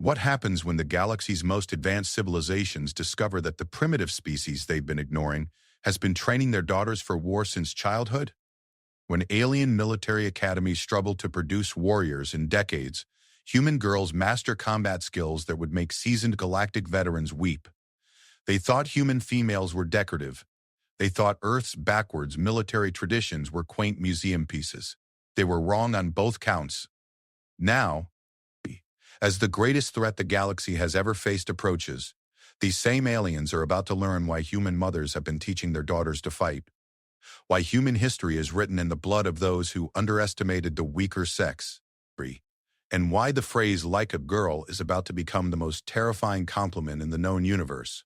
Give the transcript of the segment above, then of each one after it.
What happens when the galaxy's most advanced civilizations discover that the primitive species they've been ignoring has been training their daughters for war since childhood? When alien military academies struggle to produce warriors in decades, human girls master combat skills that would make seasoned galactic veterans weep. They thought human females were decorative. They thought Earth's backwards military traditions were quaint museum pieces. They were wrong on both counts. Now, as the greatest threat the galaxy has ever faced approaches, these same aliens are about to learn why human mothers have been teaching their daughters to fight, why human history is written in the blood of those who underestimated the weaker sex, and why the phrase "like a girl" is about to become the most terrifying compliment in the known universe.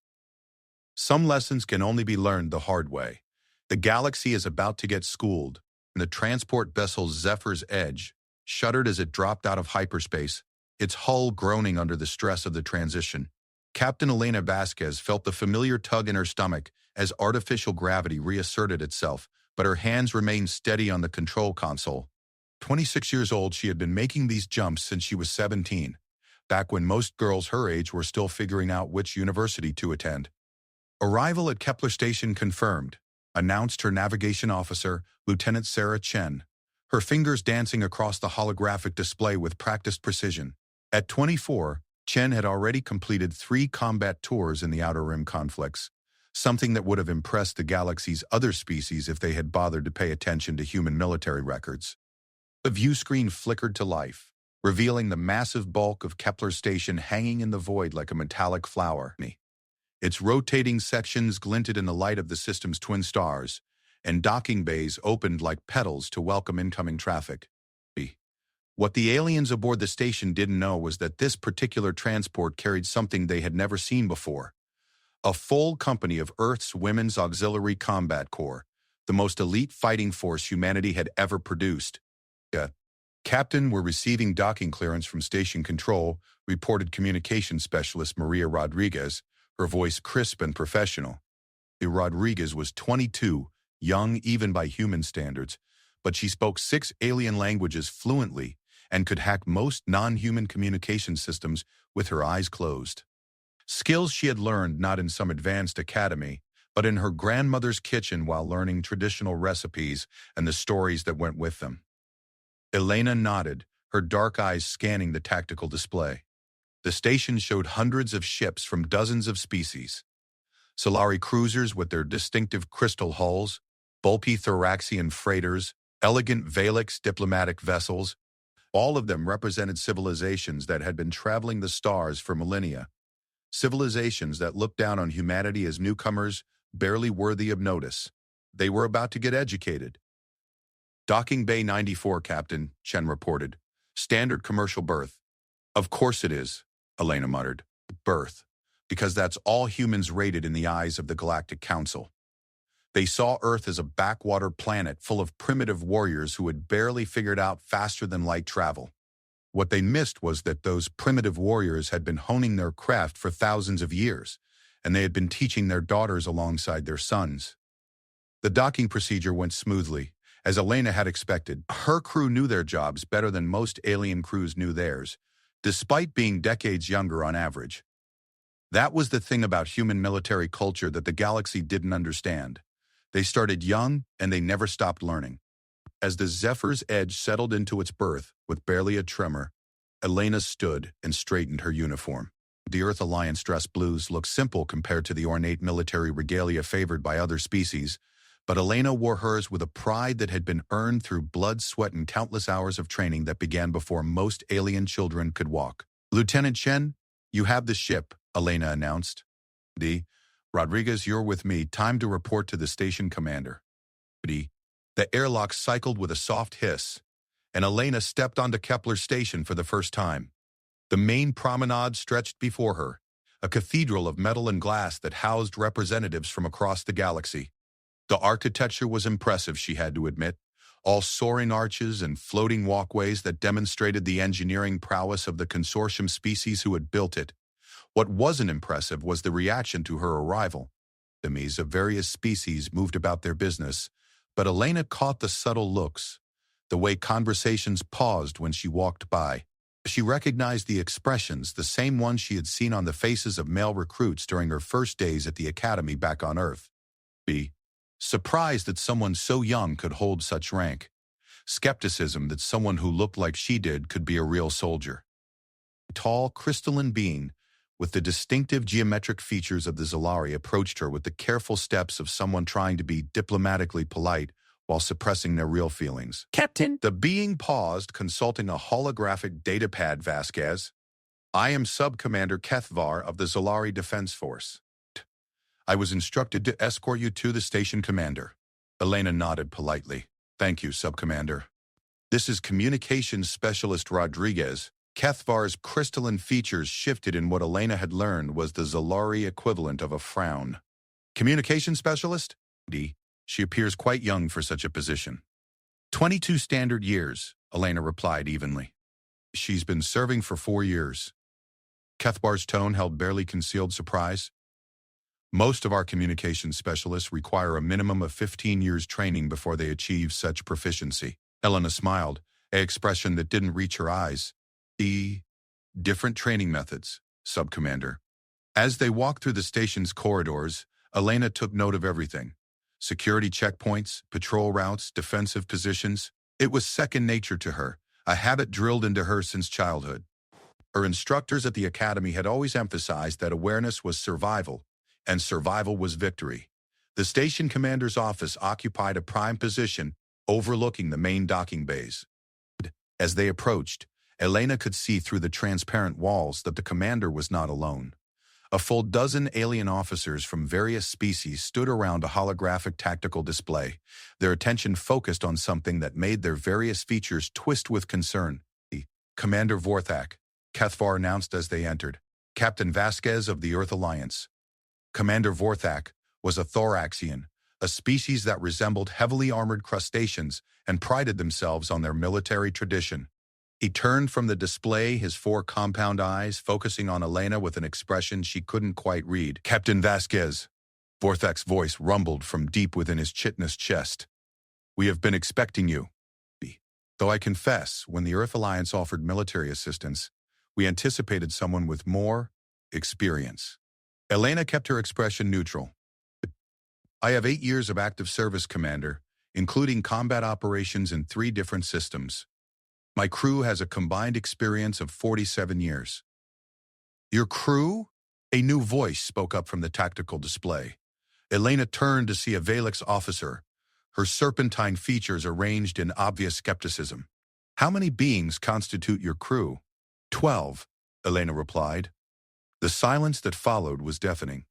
Some lessons can only be learned the hard way. The galaxy is about to get schooled, and the transport vessel Zephyr's Edge shuddered as it dropped out of hyperspace, its hull groaning under the stress of the transition. Captain Elena Vasquez felt the familiar tug in her stomach as artificial gravity reasserted itself, but her hands remained steady on the control console. 26 years old, she had been making these jumps since she was 17, back when most girls her age were still figuring out which university to attend. Arrival at Kepler Station confirmed, announced her navigation officer, Lieutenant Sarah Chen, her fingers dancing across the holographic display with practiced precision. At 24, Chen had already completed 3 combat tours in the Outer Rim conflicts, something that would have impressed the galaxy's other species if they had bothered to pay attention to human military records. The view screen flickered to life, revealing the massive bulk of Kepler Station hanging in the void like a metallic flower. Its rotating sections glinted in the light of the system's twin stars, and docking bays opened like petals to welcome incoming traffic. What the aliens aboard the station didn't know was that this particular transport carried something they had never seen before. A full company of Earth's Women's Auxiliary Combat Corps, the most elite fighting force humanity had ever produced. Captain, we're receiving docking clearance from station control, reported communications specialist Maria Rodriguez, her voice crisp and professional. Rodriguez was 22, young even by human standards, but she spoke 6 alien languages fluently and could hack most non-human communication systems with her eyes closed. Skills she had learned not in some advanced academy, but in her grandmother's kitchen while learning traditional recipes and the stories that went with them. Elena nodded, her dark eyes scanning the tactical display. The station showed hundreds of ships from dozens of species. Solari cruisers with their distinctive crystal hulls, bulky Thoraxian freighters, elegant Valix diplomatic vessels, all of them represented civilizations that had been traveling the stars for millennia. Civilizations that looked down on humanity as newcomers, barely worthy of notice. They were about to get educated. Docking Bay 94, Captain, Chen reported. Standard commercial berth. Of course it is, Elena muttered. Berth. Because that's all humans rated in the eyes of the Galactic Council. They saw Earth as a backwater planet full of primitive warriors who had barely figured out faster-than-light travel. What they missed was that those primitive warriors had been honing their craft for thousands of years, and they had been teaching their daughters alongside their sons. The docking procedure went smoothly, as Elena had expected. Her crew knew their jobs better than most alien crews knew theirs, despite being decades younger on average. That was the thing about human military culture that the galaxy didn't understand. They started young, and they never stopped learning. As the Zephyr's Edge settled into its berth, with barely a tremor, Elena stood and straightened her uniform. The Earth Alliance dress blues looked simple compared to the ornate military regalia favored by other species, but Elena wore hers with a pride that had been earned through blood, sweat, and countless hours of training that began before most alien children could walk. Lieutenant Chen, you have the ship, Elena announced. Rodriguez, you're with me. Time to report to the station commander. The airlock cycled with a soft hiss, and Elena stepped onto Kepler Station for the first time. The main promenade stretched before her, a cathedral of metal and glass that housed representatives from across the galaxy. The architecture was impressive, she had to admit, all soaring arches and floating walkways that demonstrated the engineering prowess of the consortium species who had built it. What wasn't impressive was the reaction to her arrival. Enemies of various species moved about their business, but Elena caught the subtle looks, the way conversations paused when she walked by. She recognized the expressions, the same ones she had seen on the faces of male recruits during her first days at the academy back on Earth. B. Surprised that someone so young could hold such rank. Skepticism that someone who looked like she did could be a real soldier. A tall, crystalline being with the distinctive geometric features of the Zalari approached her with the careful steps of someone trying to be diplomatically polite while suppressing their real feelings. Captain. The being paused, consulting a holographic datapad. Vasquez. I am Sub-Commander Kethvar of the Zalari Defense Force. I was instructed to escort you to the station, Commander. Elena nodded politely. Thank you, Sub-Commander. This is Communications Specialist Rodriguez. Kethvar's crystalline features shifted in what Elena had learned was the Zalari equivalent of a frown. Communication Specialist? D. She appears quite young for such a position. 22 standard years, Elena replied evenly. She's been serving for 4 years. Kethvar's tone held barely concealed surprise. Most of our communications specialists require a minimum of 15 years training before they achieve such proficiency. Elena smiled, an expression that didn't reach her eyes. Different training methods, Sub-Commander. As they walked through the station's corridors, Elena took note of everything. Security checkpoints, patrol routes, defensive positions. It was second nature to her, a habit drilled into her since childhood. Her instructors at the academy had always emphasized that awareness was survival, and survival was victory. The station commander's office occupied a prime position overlooking the main docking bays. As they approached, Elena could see through the transparent walls that the commander was not alone. A full dozen alien officers from various species stood around a holographic tactical display, their attention focused on something that made their various features twist with concern. Commander Vorthak, Kethvar announced as they entered. Captain Vasquez of the Earth Alliance. Commander Vorthak was a thoraxian, a species that resembled heavily armored crustaceans and prided themselves on their military tradition. He turned from the display, his 4 compound eyes focusing on Elena with an expression she couldn't quite read. Captain Vasquez. Vorthak's voice rumbled from deep within his chitinous chest. We have been expecting you. Though I confess, when the Earth Alliance offered military assistance, we anticipated someone with more experience. Elena kept her expression neutral. I have 8 years of active service, Commander, including combat operations in 3 different systems. My crew has a combined experience of 47 years. Your crew? A new voice spoke up from the tactical display. Elena turned to see a Valix officer, her serpentine features arranged in obvious skepticism. How many beings constitute your crew? 12, Elena replied. The silence that followed was deafening.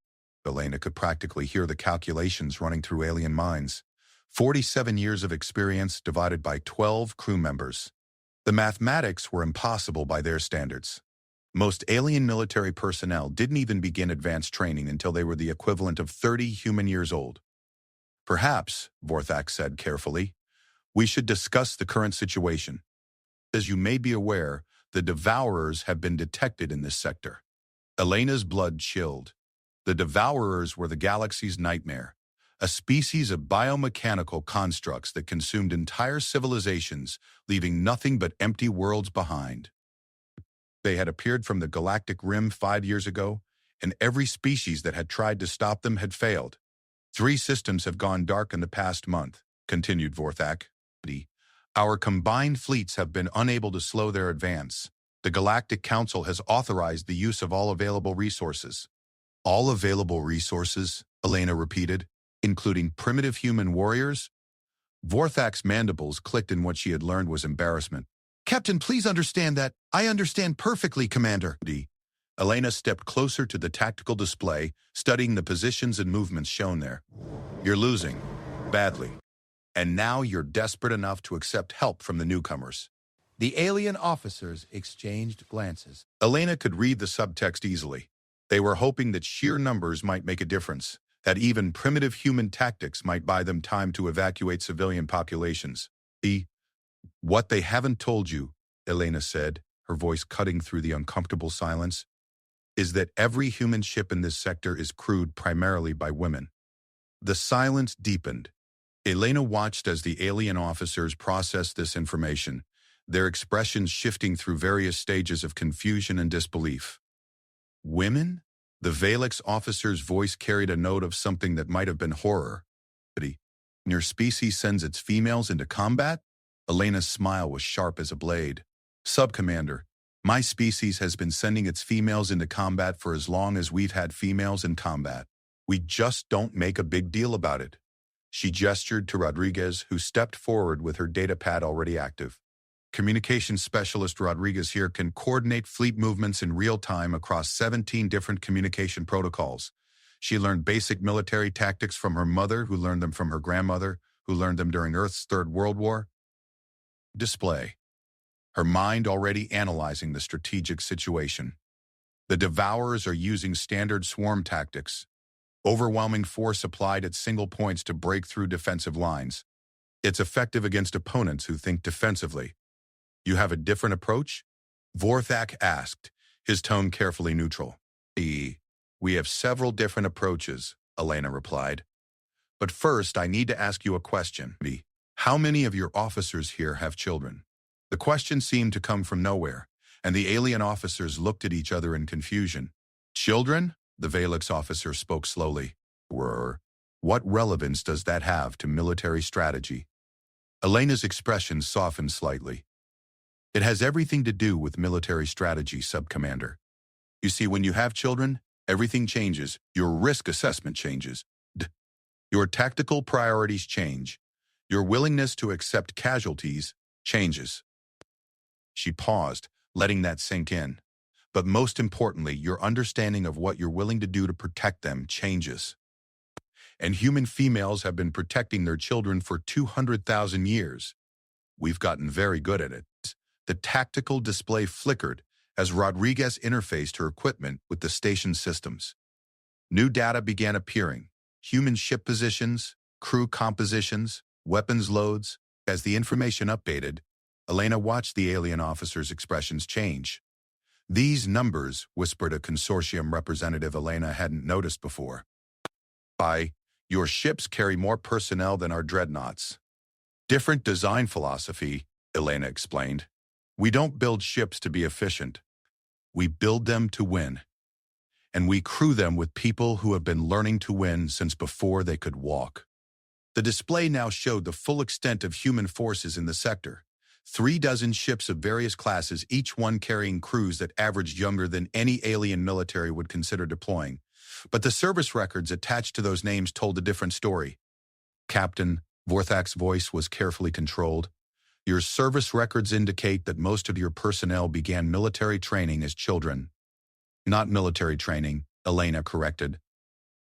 Elena could practically hear the calculations running through alien minds. 47 years of experience divided by 12 crew members. The mathematics were impossible by their standards. Most alien military personnel didn't even begin advanced training until they were the equivalent of 30 human years old. Perhaps, Vorthak said carefully, we should discuss the current situation. As you may be aware, the Devourers have been detected in this sector. Elena's blood chilled. The Devourers were the galaxy's nightmare, a species of biomechanical constructs that consumed entire civilizations, leaving nothing but empty worlds behind. They had appeared from the galactic rim 5 years ago, and every species that had tried to stop them had failed. 3 systems have gone dark in the past month, continued Vorthak. Our combined fleets have been unable to slow their advance. The Galactic Council has authorized the use of all available resources. All available resources, Elena repeated, including primitive human warriors? Vorthak's mandibles clicked in what she had learned was embarrassment. Captain, please understand that. I understand perfectly, Commander. Elena stepped closer to the tactical display, studying the positions and movements shown there. You're losing. Badly. And now you're desperate enough to accept help from the newcomers. The alien officers exchanged glances. Elena could read the subtext easily. They were hoping that sheer numbers might make a difference, that even primitive human tactics might buy them time to evacuate civilian populations. What they haven't told you, Elena said, her voice cutting through the uncomfortable silence, is that every human ship in this sector is crewed primarily by women. The silence deepened. Elena watched as the alien officers processed this information, their expressions shifting through various stages of confusion and disbelief. Women? The Valix officer's voice carried a note of something that might have been horror. Your species sends its females into combat? Elena's smile was sharp as a blade. Sub-Commander, my species has been sending its females into combat for as long as we've had females in combat. We just don't make a big deal about it. She gestured to Rodriguez, who stepped forward with her datapad already active. Communications Specialist Rodriguez here can coordinate fleet movements in real time across 17 different communication protocols. She learned basic military tactics from her mother, who learned them from her grandmother, who learned them during Earth's Third World War. Display. Her mind already analyzing the strategic situation. The Devourers are using standard swarm tactics. Overwhelming force applied at single points to break through defensive lines. It's effective against opponents who think defensively. You have a different approach? Vorthak asked, his tone carefully neutral. We have several different approaches, Elena replied. But first, I need to ask you a question. How many of your officers here have children? The question seemed to come from nowhere, and the alien officers looked at each other in confusion. Children? The Valix officer spoke slowly. What relevance does that have to military strategy? Elena's expression softened slightly. It has everything to do with military strategy, Sub-Commander. You see, when you have children, everything changes. Your risk assessment changes. Your tactical priorities change. Your willingness to accept casualties changes. She paused, letting that sink in. But most importantly, your understanding of what you're willing to do to protect them changes. And human females have been protecting their children for 200,000 years. We've gotten very good at it. The tactical display flickered as Rodriguez interfaced her equipment with the station systems. New data began appearing: human ship positions, crew compositions, weapons loads. As the information updated, Elena watched the alien officer's expressions change. These numbers, whispered a consortium representative Elena hadn't noticed before. Your ships carry more personnel than our dreadnoughts. Different design philosophy, Elena explained. We don't build ships to be efficient. We build them to win. And we crew them with people who have been learning to win since before they could walk. The display now showed the full extent of human forces in the sector. 36 ships of various classes, each one carrying crews that averaged younger than any alien military would consider deploying. But the service records attached to those names told a different story. Captain, Vorthak's voice was carefully controlled. Your service records indicate that most of your personnel began military training as children. Not military training, Elena corrected.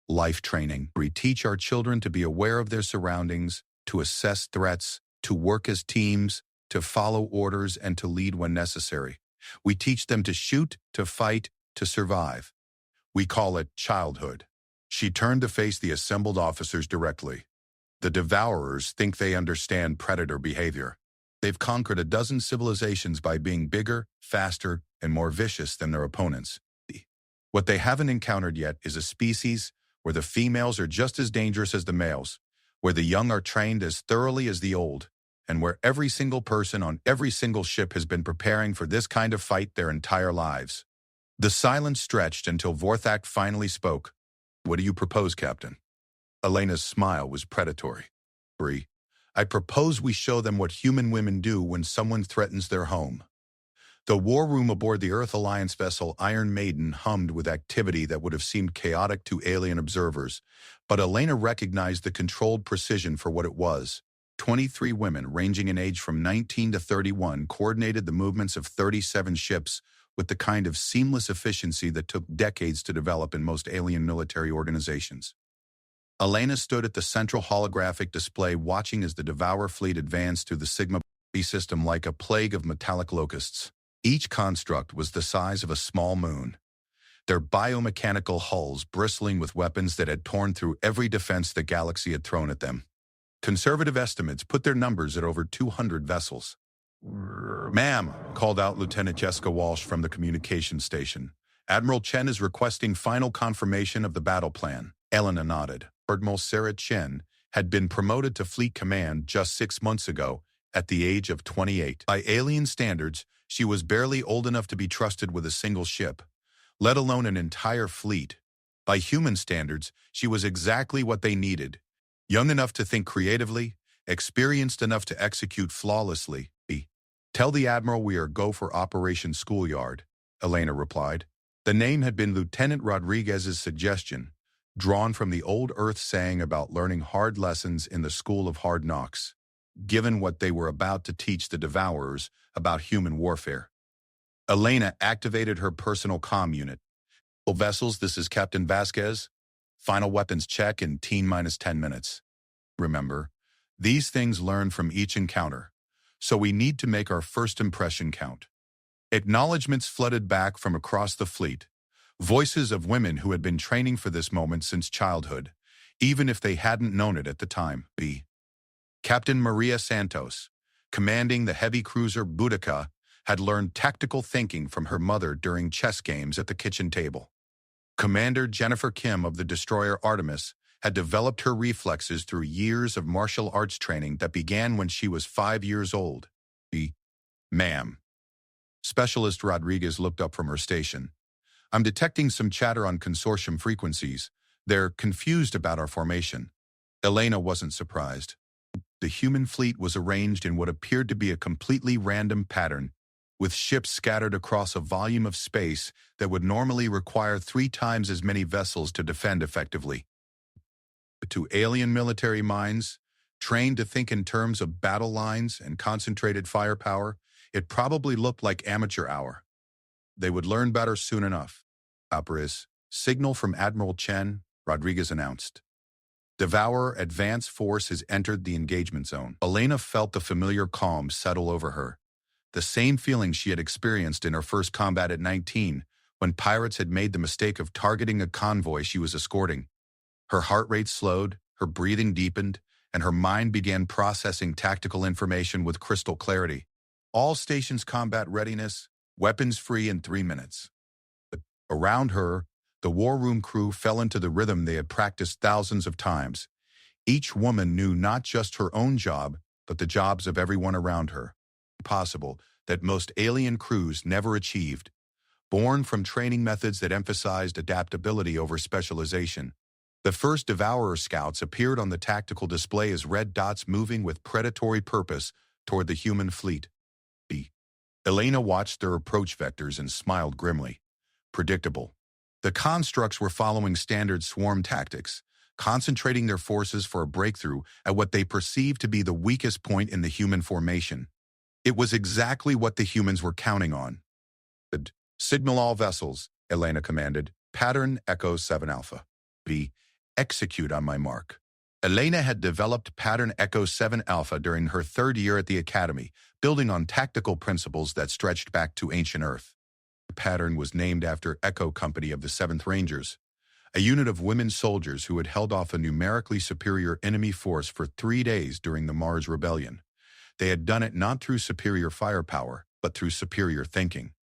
Life training. We teach our children to be aware of their surroundings, to assess threats, to work as teams, to follow orders, and to lead when necessary. We teach them to shoot, to fight, to survive. We call it childhood. She turned to face the assembled officers directly. The Devourers think they understand predator behavior. They've conquered a dozen civilizations by being bigger, faster, and more vicious than their opponents. What they haven't encountered yet is a species where the females are just as dangerous as the males, where the young are trained as thoroughly as the old, and where every single person on every single ship has been preparing for this kind of fight their entire lives. The silence stretched until Vorthak finally spoke. What do you propose, Captain? Elena's smile was predatory. I propose we show them what human women do when someone threatens their home. The war room aboard the Earth Alliance vessel Iron Maiden hummed with activity that would have seemed chaotic to alien observers, but Elena recognized the controlled precision for what it was. 23 women, ranging in age from 19 to 31, coordinated the movements of 37 ships with the kind of seamless efficiency that took decades to develop in most alien military organizations. Elena stood at the central holographic display watching as the Devourer fleet advanced through the Sigma B system like a plague of metallic locusts. Each construct was the size of a small moon, their biomechanical hulls bristling with weapons that had torn through every defense the galaxy had thrown at them. Conservative estimates put their numbers at over 200 vessels. "Ma'am," called out Lieutenant Jessica Walsh from the communications station. "Admiral Chen is requesting final confirmation of the battle plan." Elena nodded. Admiral Sarah Chen had been promoted to fleet command just 6 months ago At the age of 28, by alien standards, she was barely old enough to be trusted with a single ship, let alone an entire fleet. By human standards, she was exactly what they needed. Young enough to think creatively, experienced enough to execute flawlessly. "Tell the Admiral we are go for Operation Schoolyard," Elena replied. The name had been Lieutenant Rodriguez's suggestion, drawn from the old Earth saying about learning hard lessons in the School of Hard Knocks, given what they were about to teach the Devourers about human warfare. Elena activated her personal comm unit. "Vessels, this is Captain Vasquez. Final weapons check in T-10 minutes. Remember, these things learn from each encounter, so we need to make our first impression count." Acknowledgements flooded back from across the fleet, voices of women who had been training for this moment since childhood, even if they hadn't known it at the time. Captain Maria Santos, commanding the heavy cruiser Boudica, had learned tactical thinking from her mother during chess games at the kitchen table. Commander Jennifer Kim of the destroyer Artemis had developed her reflexes through years of martial arts training that began when she was 5 years old. "Ma'am." Specialist Rodriguez looked up from her station. "I'm detecting some chatter on consortium frequencies. They're confused about our formation." Elena wasn't surprised. The human fleet was arranged in what appeared to be a completely random pattern, with ships scattered across a volume of space that would normally require 3 times as many vessels to defend effectively. To alien military minds, trained to think in terms of battle lines and concentrated firepower, it probably looked like amateur hour. They would learn better soon enough. "Operas, signal from Admiral Chen," Rodriguez announced. "Devourer advance force has entered the engagement zone." Elena felt the familiar calm settle over her. The same feeling she had experienced in her first combat at 19, when pirates had made the mistake of targeting a convoy she was escorting. Her heart rate slowed, her breathing deepened, and her mind began processing tactical information with crystal clarity. "All stations combat readiness, weapons free in 3 minutes." Around her, the war room crew fell into the rhythm they had practiced thousands of times. Each woman knew not just her own job, but the jobs of everyone around her. Possible that most alien crews never achieved, born from training methods that emphasized adaptability over specialization. The first Devourer scouts appeared on the tactical display as red dots moving with predatory purpose toward the human fleet. Elena watched their approach vectors and smiled grimly. Predictable. The constructs were following standard swarm tactics, concentrating their forces for a breakthrough at what they perceived to be the weakest point in the human formation. It was exactly what the humans were counting on. "Signal all vessels," Elena commanded. "Pattern Echo 7 Alpha. Execute on my mark." Elena had developed Pattern Echo 7 Alpha during her 3rd year at the Academy, building on tactical principles that stretched back to ancient Earth. The pattern was named after Echo Company of the 7th Rangers, a unit of women soldiers who had held off a numerically superior enemy force for 3 days during the Mars Rebellion. They had done it not through superior firepower, but through superior thinking.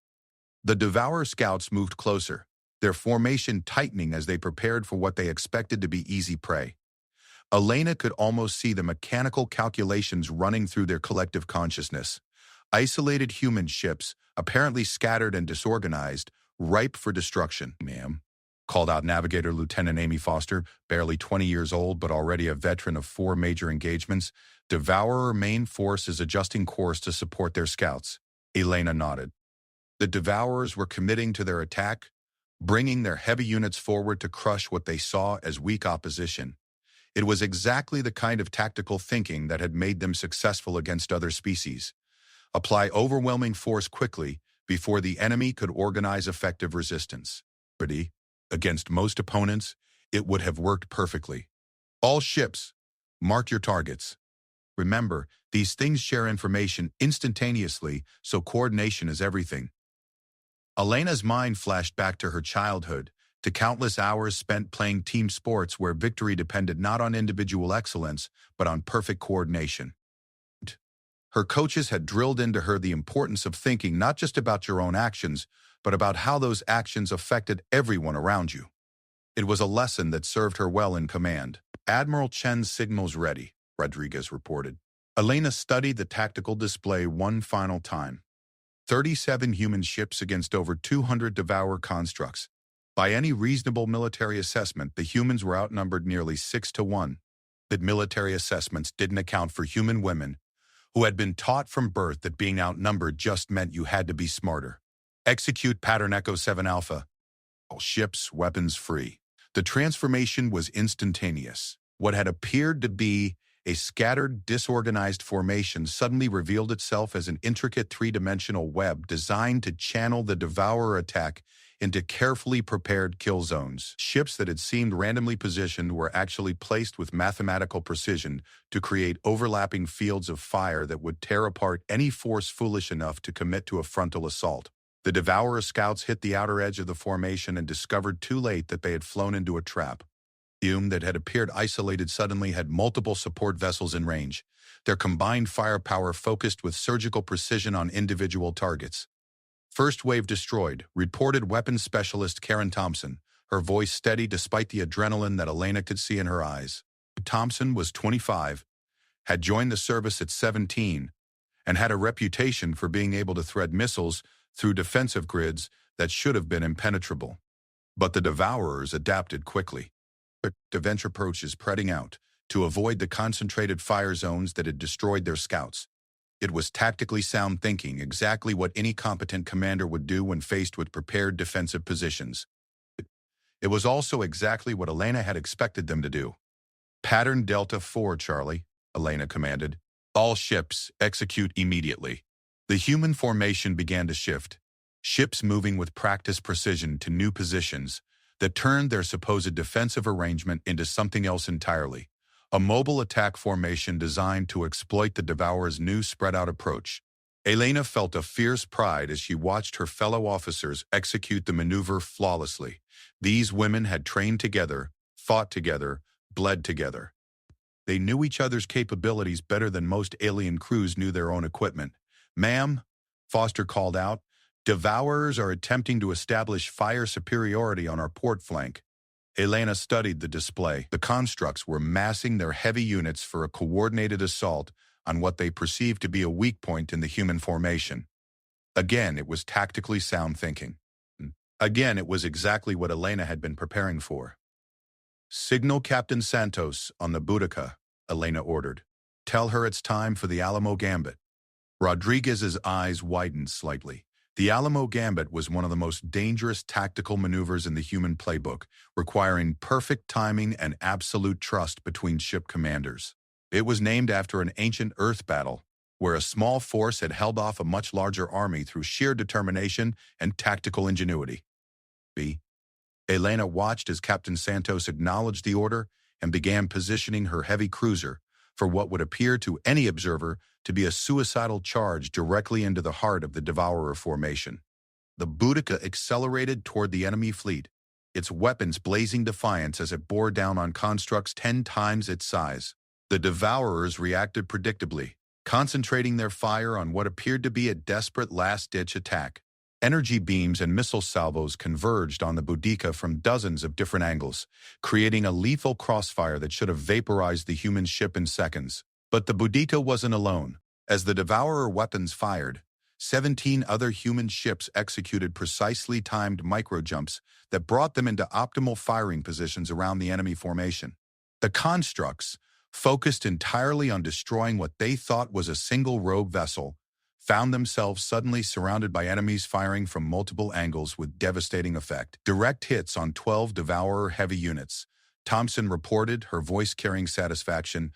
The Devourer scouts moved closer, their formation tightening as they prepared for what they expected to be easy prey. Elena could almost see the mechanical calculations running through their collective consciousness. Isolated human ships, apparently scattered and disorganized, ripe for destruction. "Ma'am," called out Navigator Lieutenant Amy Foster, barely 20 years old but already a veteran of 4 major engagements. "Devourer main force is adjusting course to support their scouts." Elena nodded. The Devourers were committing to their attack, bringing their heavy units forward to crush what they saw as weak opposition. It was exactly the kind of tactical thinking that had made them successful against other species. Apply overwhelming force quickly before the enemy could organize effective resistance. Against most opponents, it would have worked perfectly. "All ships, mark your targets." Remember, these things share information instantaneously, so coordination is everything. Elena's mind flashed back to her childhood, to countless hours spent playing team sports where victory depended not on individual excellence, but on perfect coordination. Her coaches had drilled into her the importance of thinking not just about your own actions, but about how those actions affected everyone around you. It was a lesson that served her well in command. "Admiral Chen's signal's ready," Rodriguez reported. Elena studied the tactical display one final time. 37 human ships against over 200 Devourer constructs. By any reasonable military assessment, the humans were outnumbered nearly 6-1. That military assessments didn't account for human women, who had been taught from birth that being outnumbered just meant you had to be smarter. Execute Pattern Echo 7 Alpha. All ships, weapons free. The transformation was instantaneous. What had appeared to be a scattered, disorganized formation suddenly revealed itself as an intricate three-dimensional web designed to channel the Devourer attack into carefully prepared kill zones. Ships that had seemed randomly positioned were actually placed with mathematical precision to create overlapping fields of fire that would tear apart any force foolish enough to commit to a frontal assault. The Devourer scouts hit the outer edge of the formation and discovered too late that they had flown into a trap. Hume that had appeared isolated suddenly had multiple support vessels in range, their combined firepower focused with surgical precision on individual targets. First wave destroyed, reported weapons specialist Karen Thompson, her voice steady despite the adrenaline that Elena could see in her eyes. Thompson was 25, had joined the service at 17, and had a reputation for being able to thread missiles through defensive grids that should have been impenetrable. But the Devourers adapted quickly. Defense approaches spreading out to avoid the concentrated fire zones that had destroyed their scouts. It was tactically sound thinking, exactly what any competent commander would do when faced with prepared defensive positions. It was also exactly what Elena had expected them to do. Pattern Delta 4, Charlie, Elena commanded. All ships, execute immediately. The human formation began to shift, ships moving with practiced precision to new positions that turned their supposed defensive arrangement into something else entirely. A mobile attack formation designed to exploit the Devourer's new spread-out approach. Elena felt a fierce pride as she watched her fellow officers execute the maneuver flawlessly. These women had trained together, fought together, bled together. They knew each other's capabilities better than most alien crews knew their own equipment. "Ma'am," Foster called out, "Devourers are attempting to establish fire superiority on our port flank." Elena studied the display. The constructs were massing their heavy units for a coordinated assault on what they perceived to be a weak point in the human formation. Again, it was tactically sound thinking. Again, it was exactly what Elena had been preparing for. "Signal Captain Santos on the Boudica," Elena ordered. "Tell her it's time for the Alamo Gambit." Rodriguez's eyes widened slightly. The Alamo Gambit was one of the most dangerous tactical maneuvers in the human playbook, requiring perfect timing and absolute trust between ship commanders. It was named after an ancient Earth battle, where a small force had held off a much larger army through sheer determination and tactical ingenuity. Elena watched as Captain Santos acknowledged the order and began positioning her heavy cruiser for what would appear to any observer to be a suicidal charge directly into the heart of the Devourer formation. The Boudica accelerated toward the enemy fleet, its weapons blazing defiance as it bore down on constructs 10 times its size. The Devourers reacted predictably, concentrating their fire on what appeared to be a desperate last-ditch attack. Energy beams and missile salvos converged on the Boudica from dozens of different angles, creating a lethal crossfire that should have vaporized the human ship in seconds. But the Boudica wasn't alone. As the Devourer weapons fired, 17 other human ships executed precisely timed microjumps that brought them into optimal firing positions around the enemy formation. The constructs, focused entirely on destroying what they thought was a single rogue vessel, found themselves suddenly surrounded by enemies firing from multiple angles with devastating effect. Direct hits on 12 Devourer heavy units, Thompson reported, her voice carrying satisfaction.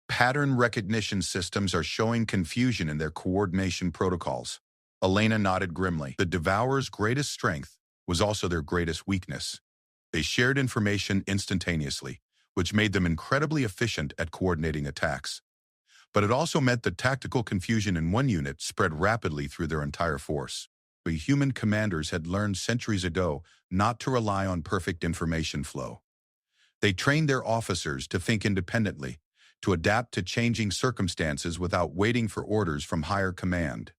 Pattern recognition systems are showing confusion in their coordination protocols. Elena nodded grimly. The Devourer's greatest strength was also their greatest weakness. They shared information instantaneously, which made them incredibly efficient at coordinating attacks. But it also meant that tactical confusion in one unit spread rapidly through their entire force. The human commanders had learned centuries ago not to rely on perfect information flow. They trained their officers to think independently, to adapt to changing circumstances without waiting for orders from higher command.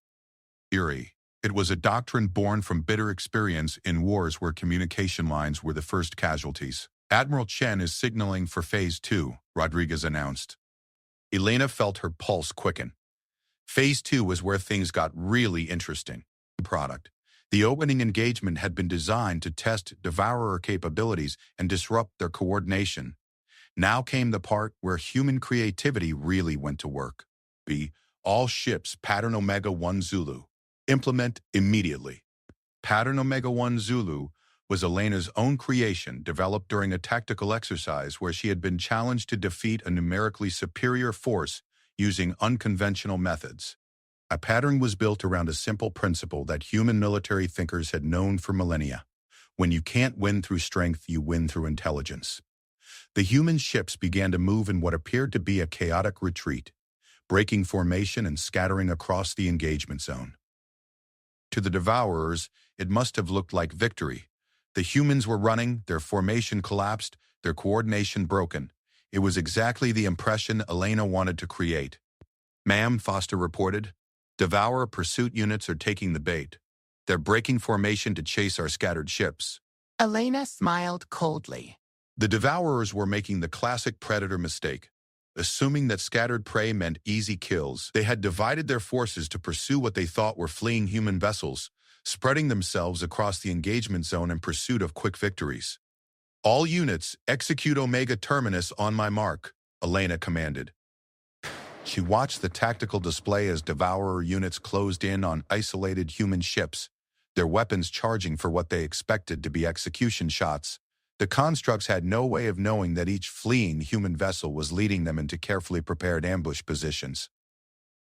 Eerie. It was a doctrine born from bitter experience in wars where communication lines were the first casualties. "Admiral Chen is signaling for Phase 2, Rodriguez announced. Elena felt her pulse quicken. Phase 2 was where things got really interesting. Product. The opening engagement had been designed to test Devourer capabilities and disrupt their coordination. Now came the part where human creativity really went to work. B. All ships Pattern Omega-1 Zulu. Implement immediately. Pattern Omega-1 Zulu was Elena's own creation developed during a tactical exercise where she had been challenged to defeat a numerically superior force using unconventional methods. A pattern was built around a simple principle that human military thinkers had known for millennia. When you can't win through strength, you win through intelligence. The human ships began to move in what appeared to be a chaotic retreat, breaking formation and scattering across the engagement zone. To the Devourers, it must have looked like victory. The humans were running, their formation collapsed, their coordination broken. It was exactly the impression Elena wanted to create. "Ma'am," Foster reported, "Devourer pursuit units are taking the bait. They're breaking formation to chase our scattered ships." Elena smiled coldly. The Devourers were making the classic predator mistake. Assuming that scattered prey meant easy kills, they had divided their forces to pursue what they thought were fleeing human vessels, spreading themselves across the engagement zone in pursuit of quick victories. "All units, execute Omega Terminus on my mark," Elena commanded. She watched the tactical display as Devourer units closed in on isolated human ships, their weapons charging for what they expected to be execution shots. The constructs had no way of knowing that each fleeing human vessel was leading them into carefully prepared ambush positions.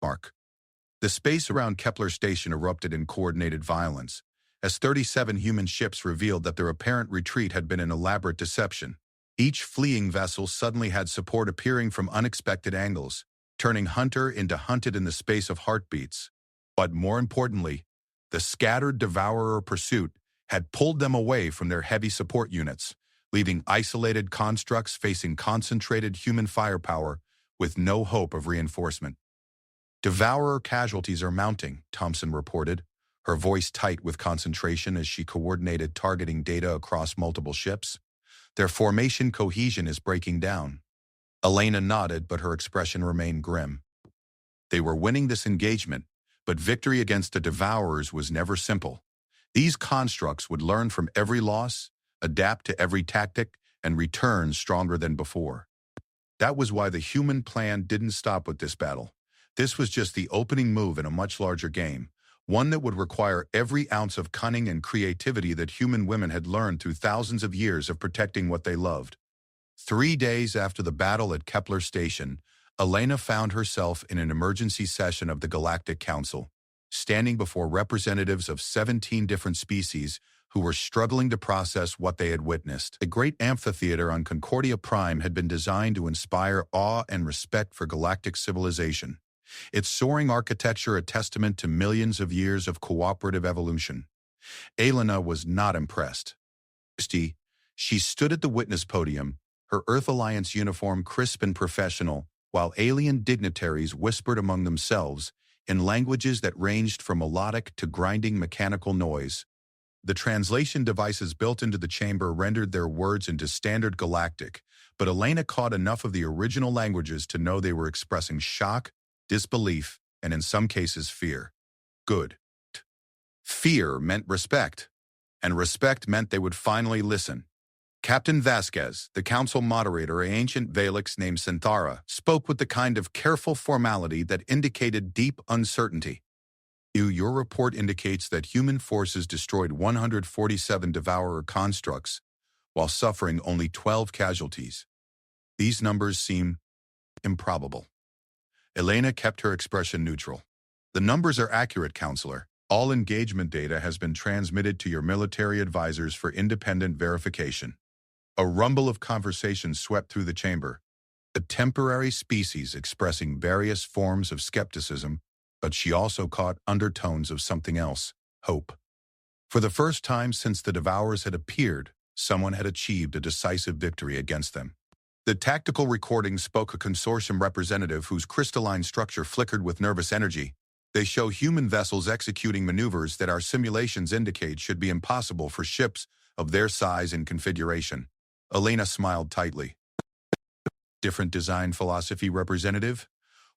The space around Kepler Station erupted in coordinated violence, as 37 human ships revealed that their apparent retreat had been an elaborate deception. Each fleeing vessel suddenly had support appearing from unexpected angles, turning hunter into hunted in the space of heartbeats. But more importantly, the scattered Devourer pursuit had pulled them away from their heavy support units, leaving isolated constructs facing concentrated human firepower with no hope of reinforcement. "Devourer casualties are mounting," Thompson reported, her voice tight with concentration as she coordinated targeting data across multiple ships. "Their formation cohesion is breaking down." Elena nodded, but her expression remained grim. They were winning this engagement, but victory against the Devourers was never simple. These constructs would learn from every loss, adapt to every tactic, and return stronger than before. That was why the human plan didn't stop with this battle. This was just the opening move in a much larger game, one that would require every ounce of cunning and creativity that human women had learned through thousands of years of protecting what they loved. 3 days after the battle at Kepler Station, Elena found herself in an emergency session of the Galactic Council, standing before representatives of 17 different species who were struggling to process what they had witnessed. The great amphitheater on Concordia Prime had been designed to inspire awe and respect for galactic civilization, its soaring architecture a testament to millions of years of cooperative evolution. Elena was not impressed. She stood at the witness podium, her Earth Alliance uniform crisp and professional, while alien dignitaries whispered among themselves in languages that ranged from melodic to grinding mechanical noise. The translation devices built into the chamber rendered their words into standard galactic, but Elena caught enough of the original languages to know they were expressing shock, disbelief, and in some cases fear. Good. Fear meant respect, and respect meant they would finally listen. Captain Vasquez, the council moderator, an ancient Valix named Synthara, spoke with the kind of careful formality that indicated deep uncertainty. Your report indicates that human forces destroyed 147 Devourer constructs, while suffering only 12 casualties. These numbers seem improbable. Elena kept her expression neutral. "The numbers are accurate, Counselor. All engagement data has been transmitted to your military advisors for independent verification." A rumble of conversation swept through the chamber, a temporary species expressing various forms of skepticism, but she also caught undertones of something else, hope. For the first time since the Devourers had appeared, someone had achieved a decisive victory against them. The tactical recording spoke a consortium representative whose crystalline structure flickered with nervous energy. "They show human vessels executing maneuvers that our simulations indicate should be impossible for ships of their size and configuration." Elena smiled tightly. Different design philosophy, representative.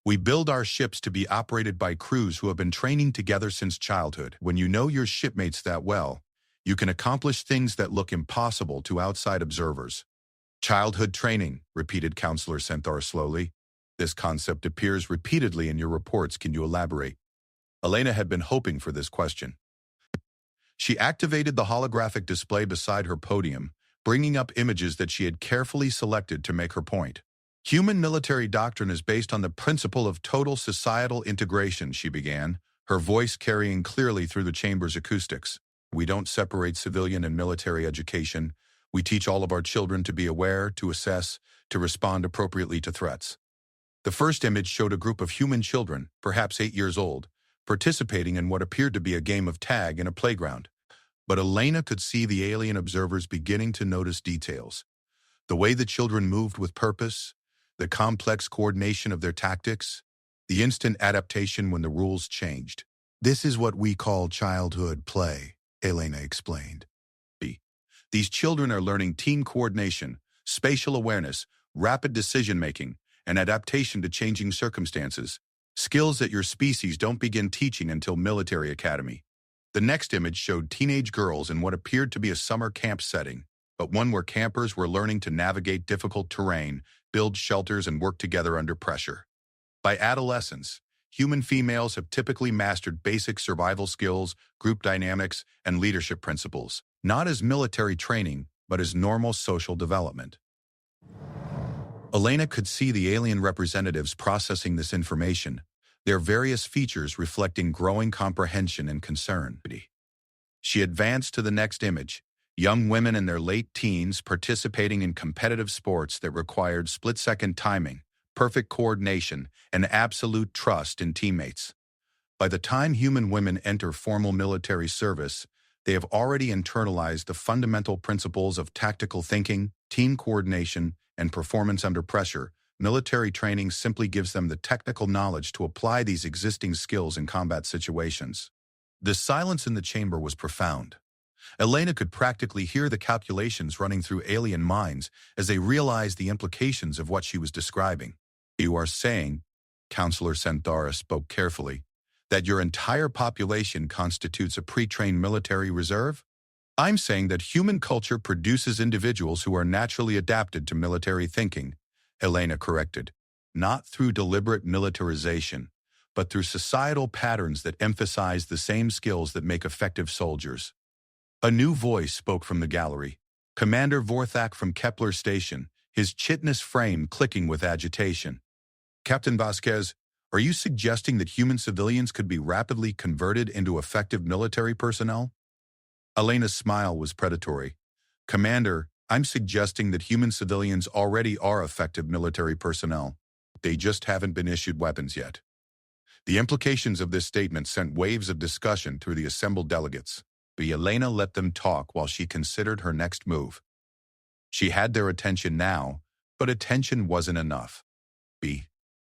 We build our ships to be operated by crews who have been training together since childhood. When you know your shipmates that well, you can accomplish things that look impossible to outside observers. Childhood training, repeated Counselor Centaur slowly. This concept appears repeatedly in your reports. Can you elaborate? Elena had been hoping for this question. She activated the holographic display beside her podium, bringing up images that she had carefully selected to make her point. Human military doctrine is based on the principle of total societal integration, she began, her voice carrying clearly through the chamber's acoustics. We don't separate civilian and military education. We teach all of our children to be aware, to assess, to respond appropriately to threats. The first image showed a group of human children, perhaps 8 years old, participating in what appeared to be a game of tag in a playground. But Elena could see the alien observers beginning to notice details. The way the children moved with purpose, the complex coordination of their tactics, the instant adaptation when the rules changed. This is what we call childhood play, Elena explained. These children are learning team coordination, spatial awareness, rapid decision-making, and adaptation to changing circumstances, skills that your species don't begin teaching until military academy. The next image showed teenage girls in what appeared to be a summer camp setting, but one where campers were learning to navigate difficult terrain, build shelters, and work together under pressure. By adolescence, human females have typically mastered basic survival skills, group dynamics, and leadership principles, not as military training, but as normal social development. Elena could see the alien representatives processing this information, their various features reflecting growing comprehension and concern. She advanced to the next image, young women in their late teens participating in competitive sports that required split-second timing, perfect coordination, and absolute trust in teammates. By the time human women enter formal military service, they have already internalized the fundamental principles of tactical thinking, team coordination, and performance under pressure. Military training simply gives them the technical knowledge to apply these existing skills in combat situations. The silence in the chamber was profound. Elena could practically hear the calculations running through alien minds as they realized the implications of what she was describing. You are saying, Counselor Centaur spoke carefully, that your entire population constitutes a pre-trained military reserve? I'm saying that human culture produces individuals who are naturally adapted to military thinking, Elena corrected, not through deliberate militarization, but through societal patterns that emphasize the same skills that make effective soldiers. A new voice spoke from the gallery, Commander Vorthak from Kepler Station, his chitinous frame clicking with agitation. Captain Vasquez, are you suggesting that human civilians could be rapidly converted into effective military personnel? Elena's smile was predatory. Commander, I'm suggesting that human civilians already are effective military personnel. They just haven't been issued weapons yet. The implications of this statement sent waves of discussion through the assembled delegates, but Elena let them talk while she considered her next move. She had their attention now, but attention wasn't enough.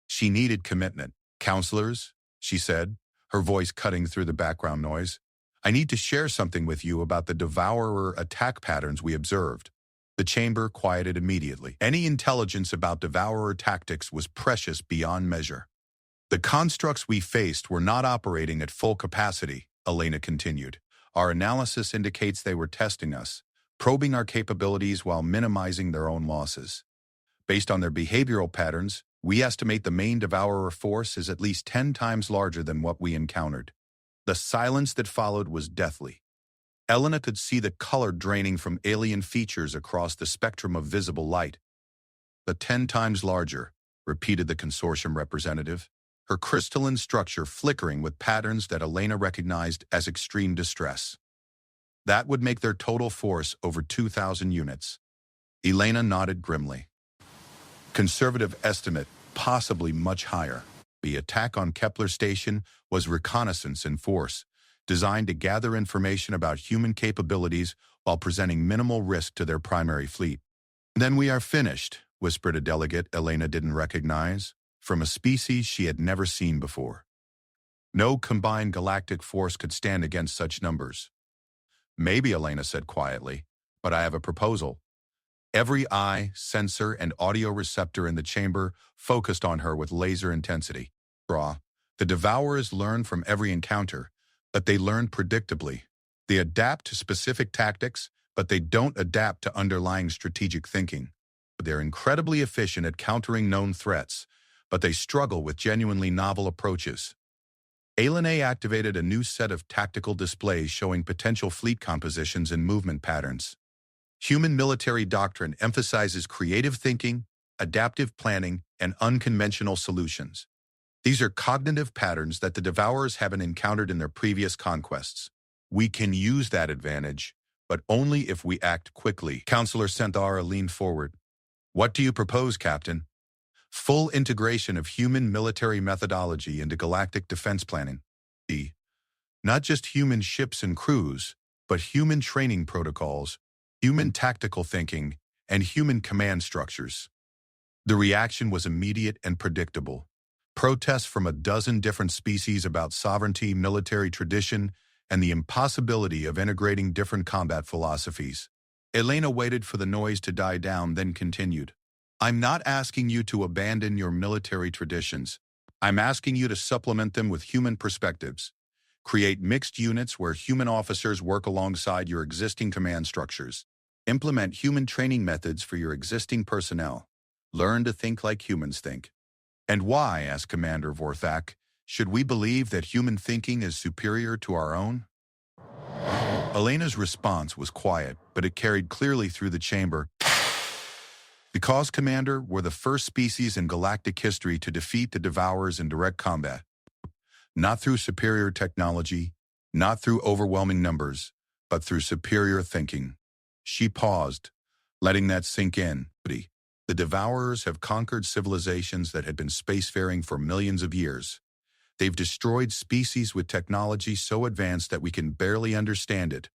She needed commitment. Counselors, she said, her voice cutting through the background noise, I need to share something with you about the devourer attack patterns we observed. The chamber quieted immediately. Any intelligence about devourer tactics was precious beyond measure. The constructs we faced were not operating at full capacity, Elena continued. Our analysis indicates they were testing us, probing our capabilities while minimizing their own losses. Based on their behavioral patterns, we estimate the main devourer force is at least 10 times larger than what we encountered. The silence that followed was deathly. Elena could see the color draining from alien features across the spectrum of visible light. The 10 times larger, repeated the consortium representative, her crystalline structure flickering with patterns that Elena recognized as extreme distress. That would make their total force over 2,000 units. Elena nodded grimly. Conservative estimate, possibly much higher. The attack on Kepler Station was reconnaissance in force, designed to gather information about human capabilities while presenting minimal risk to their primary fleet. Then we are finished, whispered a delegate Elena didn't recognize, from a species she had never seen before. No combined galactic force could stand against such numbers. Maybe, Elena said quietly, but I have a proposal. Every eye, sensor, and audio receptor in the chamber focused on her with laser intensity. The Devourers learn from every encounter, but they learn predictably. They adapt to specific tactics, but they don't adapt to underlying strategic thinking. They're incredibly efficient at countering known threats, but they struggle with genuinely novel approaches. ALN-A activated a new set of tactical displays showing potential fleet compositions and movement patterns. Human military doctrine emphasizes creative thinking, adaptive planning, and unconventional solutions. These are cognitive patterns that the Devourers haven't encountered in their previous conquests. We can use that advantage, but only if we act quickly. Counselor Centaura leaned forward. What do you propose, Captain? Full integration of human military methodology into galactic defense planning. Not just human ships and crews, but human training protocols, human tactical thinking, and human command structures. The reaction was immediate and predictable. Protests from a dozen different species about sovereignty, military tradition, and the impossibility of integrating different combat philosophies. Elena waited for the noise to die down, then continued. I'm not asking you to abandon your military traditions. I'm asking you to supplement them with human perspectives. Create mixed units where human officers work alongside your existing command structures. Implement human training methods for your existing personnel. Learn to think like humans think. And why, asked Commander Vorthak, should we believe that human thinking is superior to our own? Elena's response was quiet, but it carried clearly through the chamber. Because, Commander, we're the first species in galactic history to defeat the Devourers in direct combat. Not through superior technology, not through overwhelming numbers, but through superior thinking. She paused, letting that sink in. The Devourers have conquered civilizations that had been spacefaring for millions of years. They've destroyed species with technology so advanced that we can barely understand it.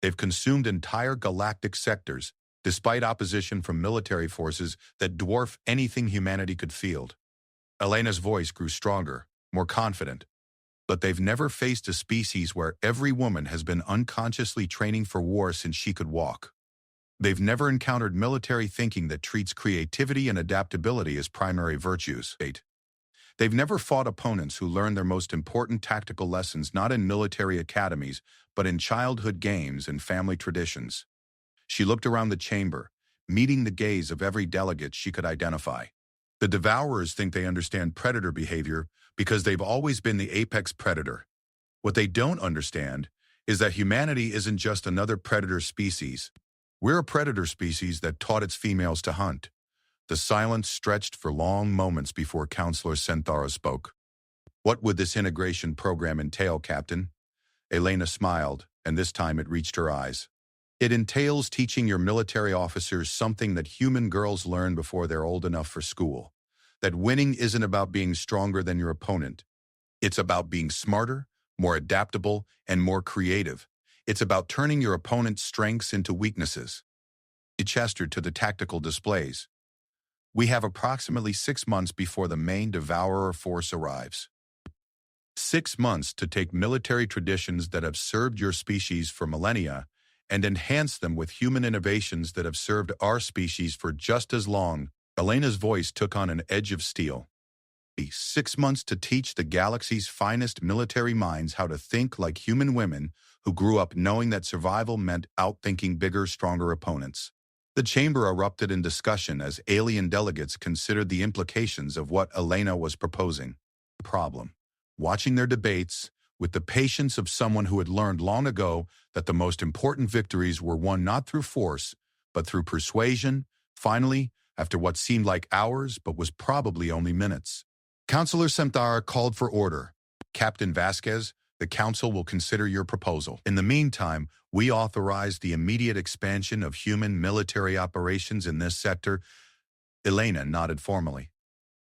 They've consumed entire galactic sectors, despite opposition from military forces that dwarf anything humanity could field. Elena's voice grew stronger, more confident. But they've never faced a species where every woman has been unconsciously training for war since she could walk. They've never encountered military thinking that treats creativity and adaptability as primary virtues. They've never fought opponents who learn their most important tactical lessons not in military academies, but in childhood games and family traditions. She looked around the chamber, meeting the gaze of every delegate she could identify. The Devourers think they understand predator behavior because they've always been the apex predator. What they don't understand is that humanity isn't just another predator species. We're a predator species that taught its females to hunt. The silence stretched for long moments before Counselor Centaura spoke. What would this integration program entail, Captain? Elena smiled, and this time it reached her eyes. It entails teaching your military officers something that human girls learn before they're old enough for school. That winning isn't about being stronger than your opponent. It's about being smarter, more adaptable, and more creative. It's about turning your opponent's strengths into weaknesses. He gestured to the tactical displays. We have approximately 6 months before the main Devourer force arrives. 6 months to take military traditions that have served your species for millennia and enhance them with human innovations that have served our species for just as long. Elena's voice took on an edge of steel. 6 months to teach the galaxy's finest military minds how to think like human women who grew up knowing that survival meant outthinking bigger, stronger opponents. The chamber erupted in discussion as alien delegates considered the implications of what Elena was proposing. The problem. Watching their debates, with the patience of someone who had learned long ago that the most important victories were won not through force, but through persuasion, finally, after what seemed like hours but was probably only minutes. Counselor Centaura called for order. Captain Vasquez, the Council will consider your proposal. In the meantime, we authorize the immediate expansion of human military operations in this sector. Elena nodded formally.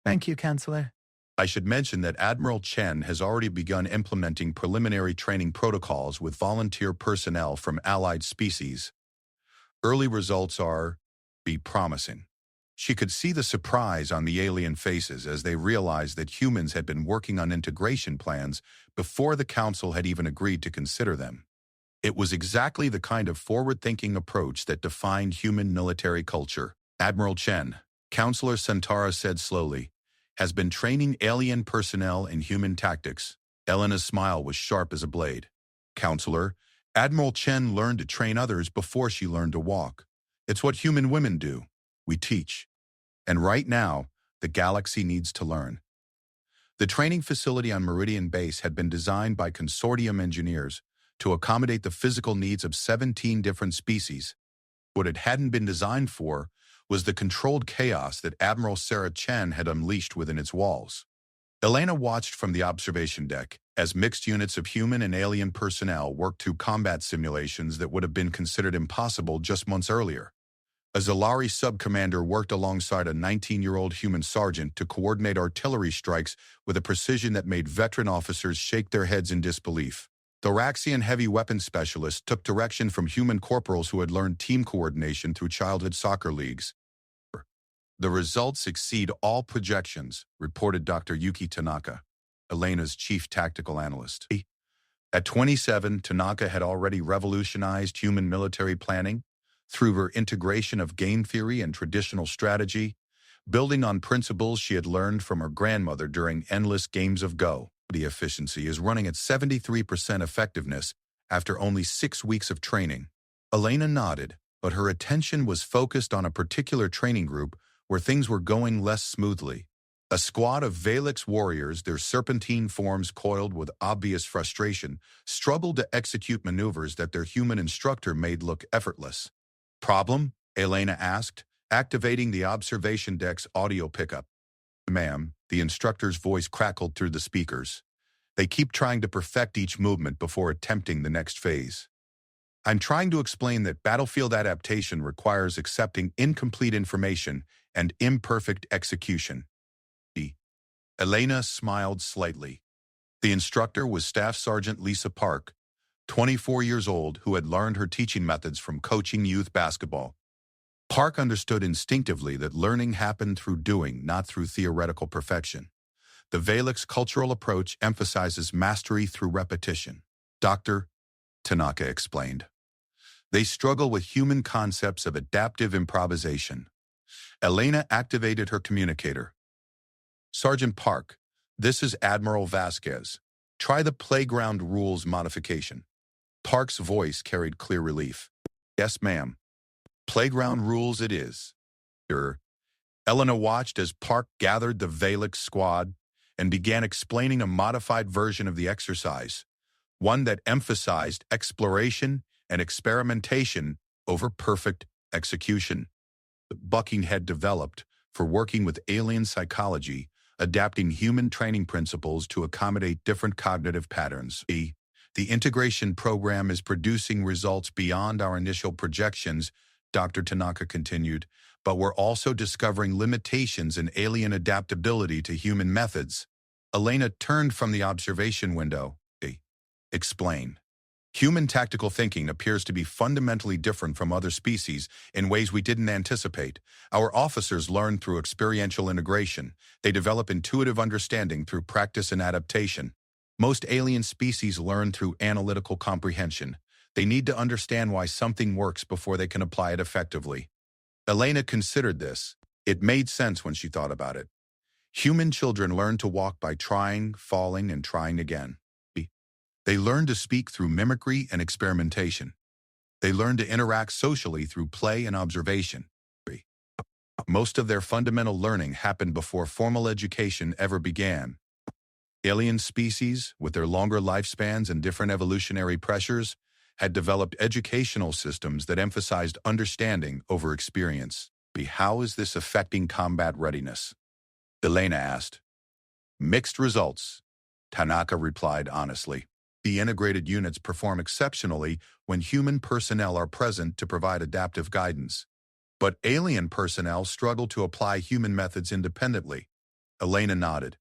Thank you, Counselor. I should mention that Admiral Chen has already begun implementing preliminary training protocols with volunteer personnel from allied species. Early results are promising. She could see the surprise on the alien faces as they realized that humans had been working on integration plans before the Council had even agreed to consider them. It was exactly the kind of forward-thinking approach that defined human military culture. Admiral Chen, Counselor Santara said slowly, has been training alien personnel in human tactics. Elena's smile was sharp as a blade. Counselor, Admiral Chen learned to train others before she learned to walk. It's what human women do. We teach. And right now, the galaxy needs to learn. The training facility on Meridian Base had been designed by consortium engineers to accommodate the physical needs of 17 different species. What it hadn't been designed for was the controlled chaos that Admiral Sarah Chen had unleashed within its walls. Elena watched from the observation deck as mixed units of human and alien personnel worked through combat simulations that would have been considered impossible just months earlier. A Zalari sub-commander worked alongside a 19-year-old human sergeant to coordinate artillery strikes with a precision that made veteran officers shake their heads in disbelief. Thoraxian heavy weapons specialists took direction from human corporals who had learned team coordination through childhood soccer leagues. The results exceed all projections, reported Dr. Yuki Tanaka, Elena's chief tactical analyst. At 27, Tanaka had already revolutionized human military planning through her integration of game theory and traditional strategy, building on principles she had learned from her grandmother during endless games of Go. The efficiency is running at 73% effectiveness after only 6 weeks of training. Elena nodded, but her attention was focused on a particular training group where things were going less smoothly. A squad of Valix warriors, their serpentine forms coiled with obvious frustration, struggled to execute maneuvers that their human instructor made look effortless. Problem? Elena asked, activating the observation deck's audio pickup. Ma'am, the instructor's voice crackled through the speakers. They keep trying to perfect each movement before attempting the next phase. I'm trying to explain that battlefield adaptation requires accepting incomplete information and imperfect execution. Elena smiled slightly. The instructor was Staff Sergeant Lisa Park, 24 years old, who had learned her teaching methods from coaching youth basketball. Park understood instinctively that learning happened through doing, not through theoretical perfection. The Valix cultural approach emphasizes mastery through repetition. Dr. Tanaka explained. They struggle with human concepts of adaptive improvisation. Elena activated her communicator. Sergeant Park, this is Admiral Vasquez. Try the playground rules modification. Park's voice carried clear relief. Yes, ma'am. Playground rules it is. Elena watched as Park gathered the Valix squad and began explaining a modified version of the exercise, one that emphasized exploration and experimentation over perfect execution. Bucking had developed for working with alien psychology, adapting human training principles to accommodate different cognitive patterns. The integration program is producing results beyond our initial projections, Dr. Tanaka continued, but we're also discovering limitations in alien adaptability to human methods. Elena turned from the observation window. Explain. Human tactical thinking appears to be fundamentally different from other species in ways we didn't anticipate. Our officers learn through experiential integration. They develop intuitive understanding through practice and adaptation. Most alien species learn through analytical comprehension. They need to understand why something works before they can apply it effectively. Elena considered this. It made sense when she thought about it. Human children learn to walk by trying, falling, and trying again. They learn to speak through mimicry and experimentation. They learn to interact socially through play and observation. Most of their fundamental learning happened before formal education ever began. Alien species, with their longer lifespans and different evolutionary pressures, had developed educational systems that emphasized understanding over experience. How is this affecting combat readiness? Elena asked. Mixed results, Tanaka replied honestly. The integrated units perform exceptionally when human personnel are present to provide adaptive guidance. But alien personnel struggle to apply human methods independently. Elena nodded.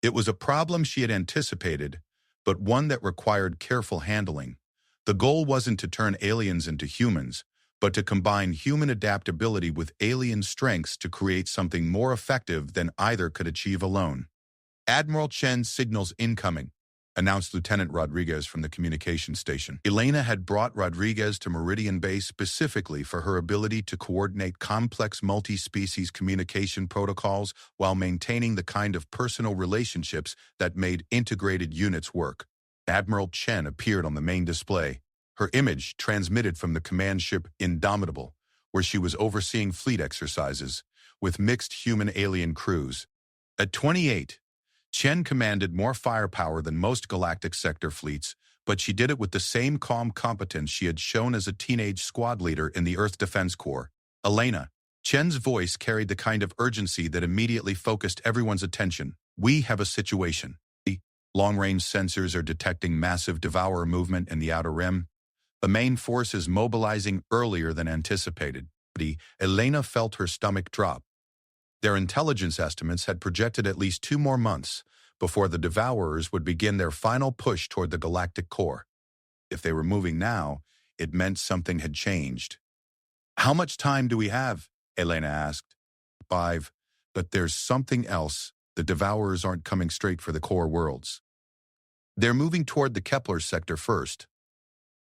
It was a problem she had anticipated, but one that required careful handling. The goal wasn't to turn aliens into humans, but to combine human adaptability with alien strengths to create something more effective than either could achieve alone. Admiral Chen signals incoming. announced Lieutenant Rodriguez from the communication station. Elena had brought Rodriguez to Meridian Base specifically for her ability to coordinate complex multi-species communication protocols while maintaining the kind of personal relationships that made integrated units work. Admiral Chen appeared on the main display, her image transmitted from the command ship Indomitable, where she was overseeing fleet exercises with mixed human-alien crews. At 28, Chen commanded more firepower than most galactic sector fleets, but she did it with the same calm competence she had shown as a teenage squad leader in the Earth Defense Corps. Elena, Chen's voice carried the kind of urgency that immediately focused everyone's attention. We have a situation. The long-range sensors are detecting massive devourer movement in the Outer Rim. The main force is mobilizing earlier than anticipated. Elena felt her stomach drop. Their intelligence estimates had projected at least 2 more months before the Devourers would begin their final push toward the galactic core. If they were moving now, it meant something had changed. How much time do we have? Elena asked. 5, but there's something else. The Devourers aren't coming straight for the core worlds. They're moving toward the Kepler sector first.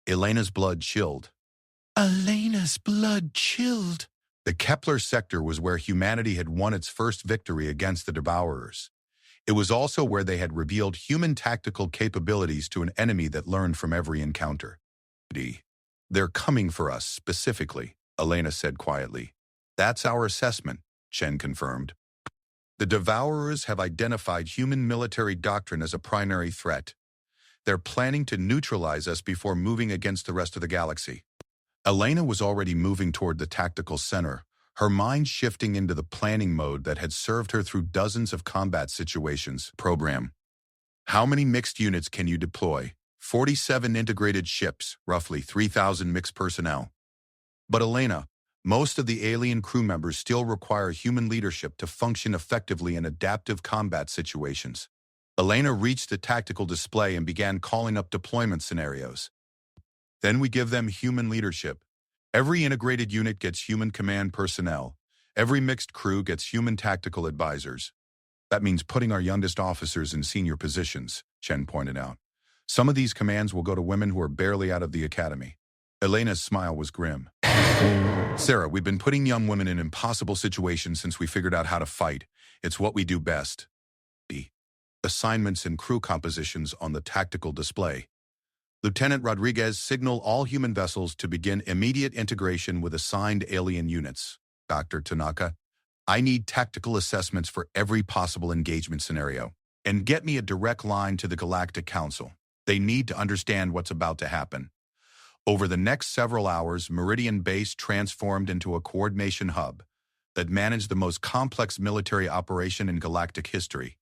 Elena's blood chilled. Elena's blood chilled. The Kepler sector was where humanity had won its first victory against the Devourers. It was also where they had revealed human tactical capabilities to an enemy that learned from every encounter. They're coming for us, specifically, Elena said quietly. That's our assessment, Chen confirmed. The Devourers have identified human military doctrine as a primary threat. They're planning to neutralize us before moving against the rest of the galaxy. Elena was already moving toward the tactical center, her mind shifting into the planning mode that had served her through dozens of combat situations. Program. How many mixed units can you deploy? 47 integrated ships, roughly 3,000 mixed personnel. But Elena, most of the alien crew members still require human leadership to function effectively in adaptive combat situations. Elena reached the tactical display and began calling up deployment scenarios. Then we give them human leadership. Every integrated unit gets human command personnel. Every mixed crew gets human tactical advisors. That means putting our youngest officers in senior positions, Chen pointed out. Some of these commands will go to women who are barely out of the academy. Elena's smile was grim. Sarah, we've been putting young women in impossible situations since we figured out how to fight. It's what we do best. Assignments and crew compositions on the tactical display. Lieutenant Rodriguez signal all human vessels to begin immediate integration with assigned alien units. Dr. Tanaka, I need tactical assessments for every possible engagement scenario. And get me a direct line to the Galactic Council. They need to understand what's about to happen. Over the next several hours, Meridian Base transformed into a coordination hub that managed the most complex military operation in galactic history.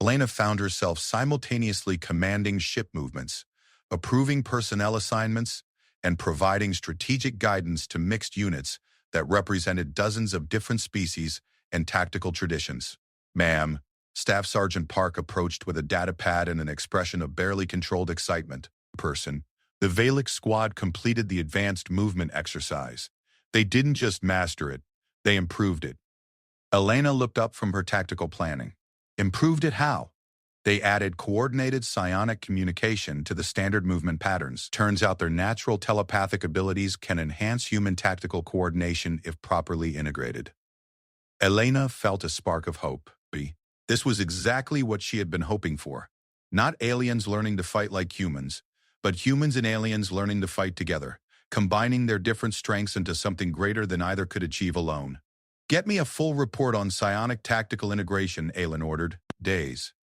Elena found herself simultaneously commanding ship movements, approving personnel assignments, and providing strategic guidance to mixed units that represented dozens of different species and tactical traditions. Ma'am, Staff Sergeant Park approached with a data pad and an expression of barely controlled excitement. The Valix squad completed the advanced movement exercise. They didn't just master it, they improved it. Elena looked up from her tactical planning. Improved it how? They added coordinated psionic communication to the standard movement patterns. Turns out their natural telepathic abilities can enhance human tactical coordination if properly integrated. Elena felt a spark of hope. This was exactly what she had been hoping for. Not aliens learning to fight like humans, but humans and aliens learning to fight together, combining their different strengths into something greater than either could achieve alone. Get me a full report on psionic tactical integration, Aelin ordered. Days.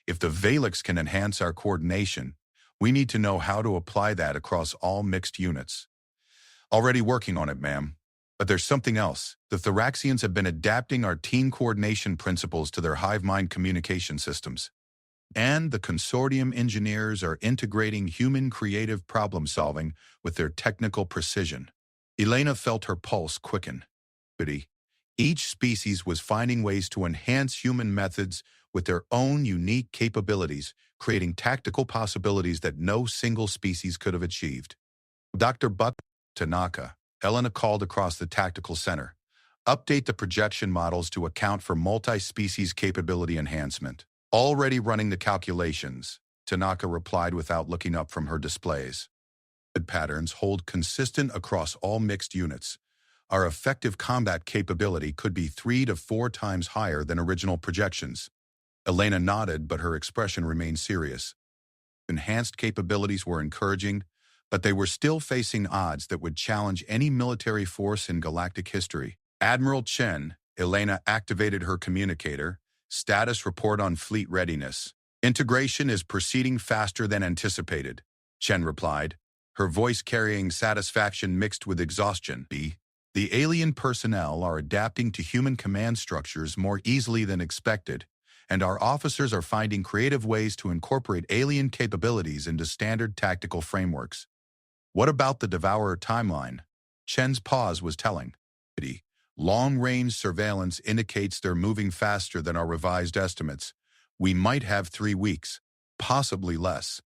If the Valix can enhance our coordination, we need to know how to apply that across all mixed units. Already working on it, ma'am. But there's something else. The Thoraxians have been adapting our team coordination principles to their hive mind communication systems. And the consortium engineers are integrating human creative problem-solving with their technical precision. Elena felt her pulse quicken. Each species was finding ways to enhance human methods with their own unique capabilities, creating tactical possibilities that no single species could have achieved. Dr. Tanaka, Elena called across the tactical center. Update the projection models to account for multi-species capability enhancement. Already running the calculations. Tanaka replied without looking up from her displays. Patterns hold consistent across all mixed units. Our effective combat capability could be 3 to 4 times higher than original projections. Elena nodded, but her expression remained serious. Enhanced capabilities were encouraging, but they were still facing odds that would challenge any military force in galactic history. Admiral Chen, Elena activated her communicator. Status report on fleet readiness. Integration is proceeding faster than anticipated, Chen replied, her voice carrying satisfaction mixed with exhaustion. The alien personnel are adapting to human command structures more easily than expected, and our officers are finding creative ways to incorporate alien capabilities into standard tactical frameworks. What about the Devourer timeline? Chen's pause was telling. Long-range surveillance indicates they're moving faster than our revised estimates. We might have 3 weeks, possibly less.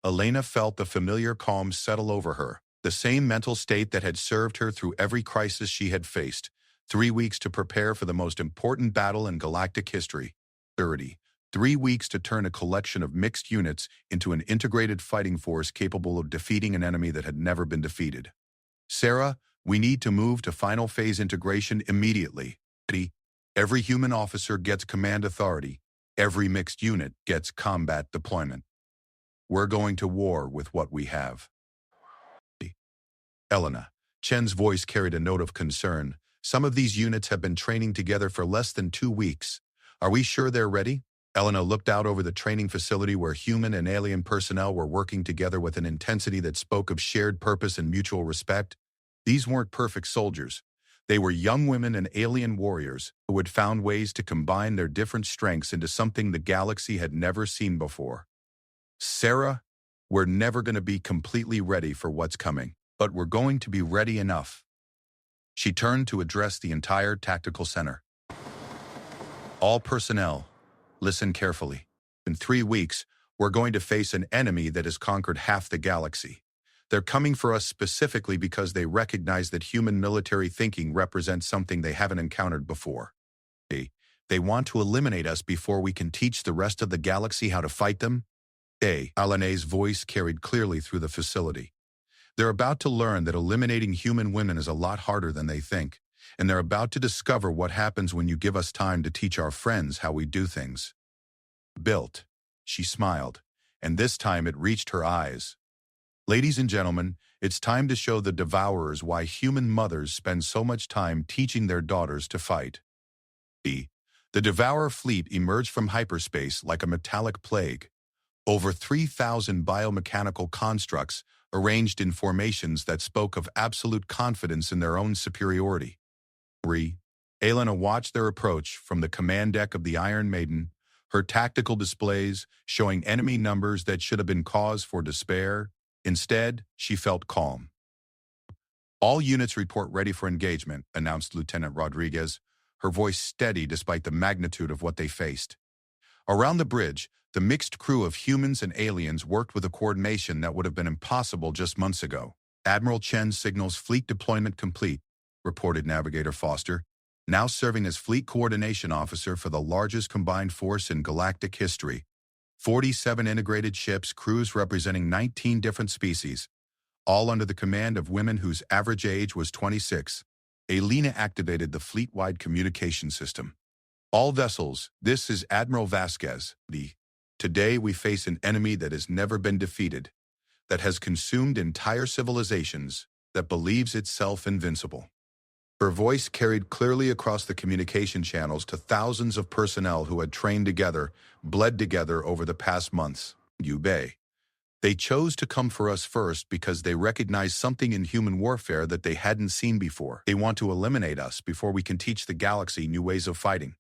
Elena felt the familiar calm settle over her, the same mental state that had served her through every crisis she had faced. 3 weeks to prepare for the most important battle in galactic history. 3 weeks to turn a collection of mixed units into an integrated fighting force capable of defeating an enemy that had never been defeated. Sarah, we need to move to final phase integration immediately. Every human officer gets command authority. Every mixed unit gets combat deployment. We're going to war with what we have. Elena. Chen's voice carried a note of concern. Some of these units have been training together for less than 2 weeks. Are we sure they're ready? Elena looked out over the training facility where human and alien personnel were working together with an intensity that spoke of shared purpose and mutual respect. These weren't perfect soldiers. They were young women and alien warriors who had found ways to combine their different strengths into something the galaxy had never seen before. Sarah, we're never going to be completely ready for what's coming, but we're going to be ready enough. She turned to address the entire tactical center. All personnel, listen carefully. In 3 weeks, we're going to face an enemy that has conquered half the galaxy. They're coming for us specifically because they recognize that human military thinking represents something they haven't encountered before. They want to eliminate us before we can teach the rest of the galaxy how to fight them. Alane's voice carried clearly through the facility. They're about to learn that eliminating human women is a lot harder than they think, and they're about to discover what happens when you give us time to teach our friends how we do things. Built. She smiled, and this time it reached her eyes. Ladies and gentlemen, it's time to show the Devourers why human mothers spend so much time teaching their daughters to fight. The Devourer fleet emerged from hyperspace like a metallic plague. Over 3,000 biomechanical constructs arranged in formations that spoke of absolute confidence in their own superiority. Elena watched their approach from the command deck of the Iron Maiden, her tactical displays showing enemy numbers that should have been cause for despair. Instead, she felt calm. All units report ready for engagement, announced Lieutenant Rodriguez, her voice steady despite the magnitude of what they faced. Around the bridge, the mixed crew of humans and aliens worked with a coordination that would have been impossible just months ago. Admiral Chen signals fleet deployment complete, reported Navigator Foster, now serving as Fleet Coordination Officer for the largest combined force in galactic history. 47 integrated ships, crews representing 19 different species, all under the command of women whose average age was 26. Elena activated the fleet-wide communication system. All vessels, this is Admiral Vasquez. Today we face an enemy that has never been defeated, that has consumed entire civilizations, that believes itself invincible. Her voice carried clearly across the communication channels to thousands of personnel who had trained together, bled together over the past months. They chose to come for us first because they recognize something in human warfare that they hadn't seen before. They want to eliminate us before we can teach the galaxy new ways of fighting.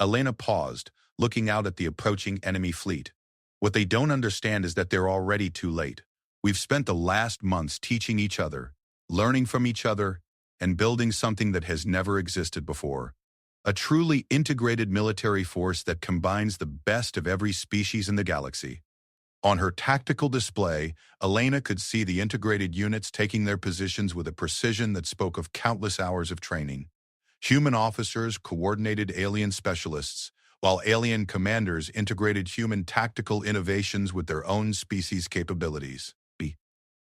Elena paused, looking out at the approaching enemy fleet. What they don't understand is that they're already too late. We've spent the last months teaching each other, learning from each other, and building something that has never existed before. A truly integrated military force that combines the best of every species in the galaxy. On her tactical display, Elena could see the integrated units taking their positions with a precision that spoke of countless hours of training. Human officers, coordinated alien specialists, while alien commanders integrated human tactical innovations with their own species' capabilities.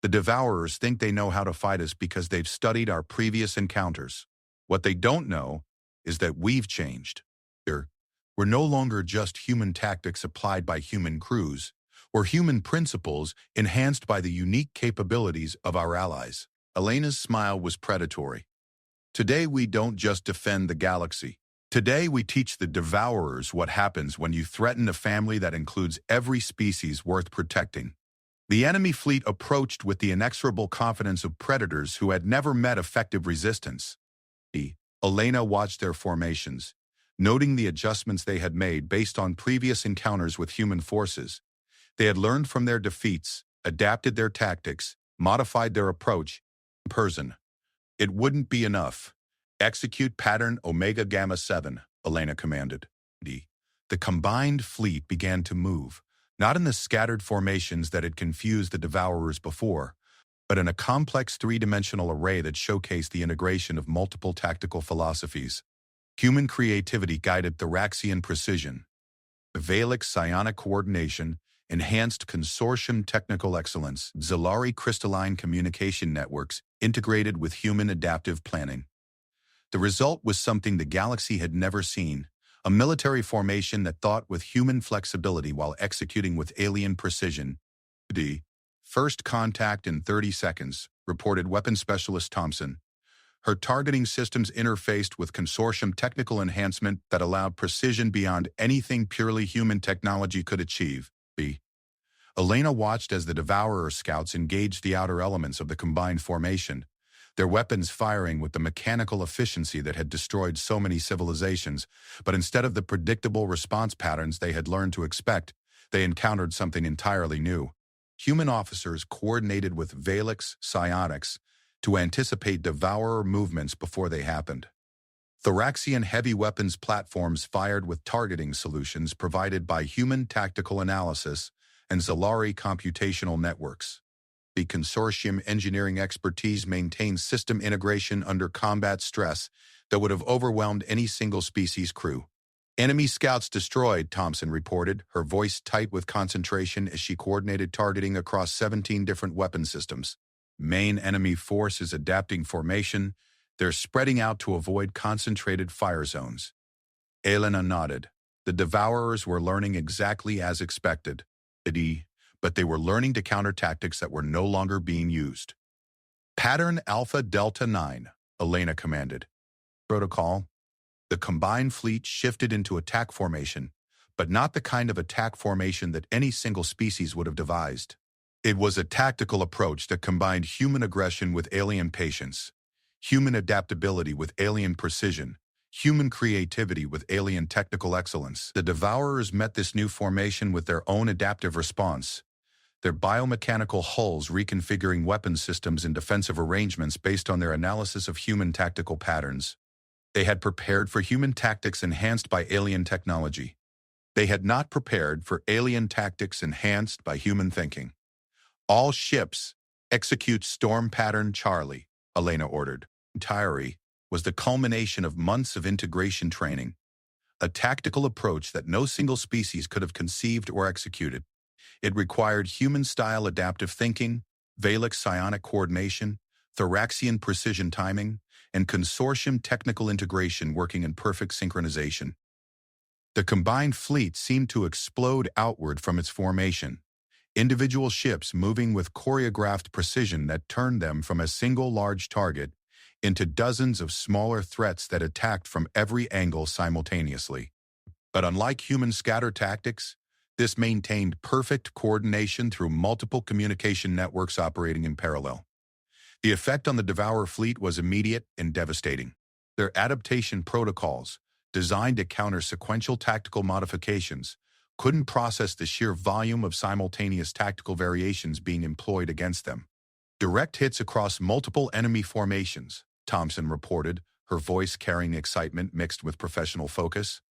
The Devourers think they know how to fight us because they've studied our previous encounters. What they don't know is that we've changed. We're no longer just human tactics applied by human crews. We're human principles enhanced by the unique capabilities of our allies. Elena's smile was predatory. Today we don't just defend the galaxy. Today we teach the Devourers what happens when you threaten a family that includes every species worth protecting. The enemy fleet approached with the inexorable confidence of predators who had never met effective resistance. Elena watched their formations, noting the adjustments they had made based on previous encounters with human forces. They had learned from their defeats, adapted their tactics, modified their approach. Person. It wouldn't be enough. Execute pattern Omega Gamma 7, Elena commanded. The combined fleet began to move, not in the scattered formations that had confused the Devourers before, but in a complex three-dimensional array that showcased the integration of multiple tactical philosophies. Human creativity guided Thoraxian precision, Valix psionic coordination, enhanced consortium technical excellence, Zalari crystalline communication networks integrated with human adaptive planning. The result was something the galaxy had never seen, a military formation that thought with human flexibility while executing with alien precision. First contact in 30 seconds, reported weapons specialist Thompson. Her targeting systems interfaced with consortium technical enhancement that allowed precision beyond anything purely human technology could achieve. Elena watched as the Devourer scouts engaged the outer elements of the combined formation, their weapons firing with the mechanical efficiency that had destroyed so many civilizations, but instead of the predictable response patterns they had learned to expect, they encountered something entirely new. Human officers coordinated with Valix psionics to anticipate Devourer movements before they happened. Thoraxian heavy weapons platforms fired with targeting solutions provided by human tactical analysis and Zalari computational networks. The consortium engineering expertise maintained system integration under combat stress that would have overwhelmed any single species crew. Enemy scouts destroyed, Thompson reported, her voice tight with concentration as she coordinated targeting across 17 different weapon systems. Main enemy force is adapting formation. They're spreading out to avoid concentrated fire zones. Elena nodded. The Devourers were learning exactly as expected. But they were learning to counter tactics that were no longer being used. Pattern Alpha Delta 9, Elena commanded. Protocol. The combined fleet shifted into attack formation, but not the kind of attack formation that any single species would have devised. It was a tactical approach that combined human aggression with alien patience, human adaptability with alien precision, human creativity with alien technical excellence. The Devourers met this new formation with their own adaptive response, their biomechanical hulls reconfiguring weapon systems and defensive arrangements based on their analysis of human tactical patterns. They had prepared for human tactics enhanced by alien technology. They had not prepared for alien tactics enhanced by human thinking. All ships, execute Storm Pattern Charlie, Elena ordered. Tyree was the culmination of months of integration training, a tactical approach that no single species could have conceived or executed. It required human-style adaptive thinking, Valix psionic coordination, Thoraxian precision timing, and consortium technical integration working in perfect synchronization. The combined fleet seemed to explode outward from its formation, individual ships moving with choreographed precision that turned them from a single large target into dozens of smaller threats that attacked from every angle simultaneously. But unlike human scatter tactics, this maintained perfect coordination through multiple communication networks operating in parallel. The effect on the Devourer fleet was immediate and devastating. Their adaptation protocols, designed to counter sequential tactical modifications, couldn't process the sheer volume of simultaneous tactical variations being employed against them. Direct hits across multiple enemy formations, Thompson reported, her voice carrying excitement mixed with professional focus.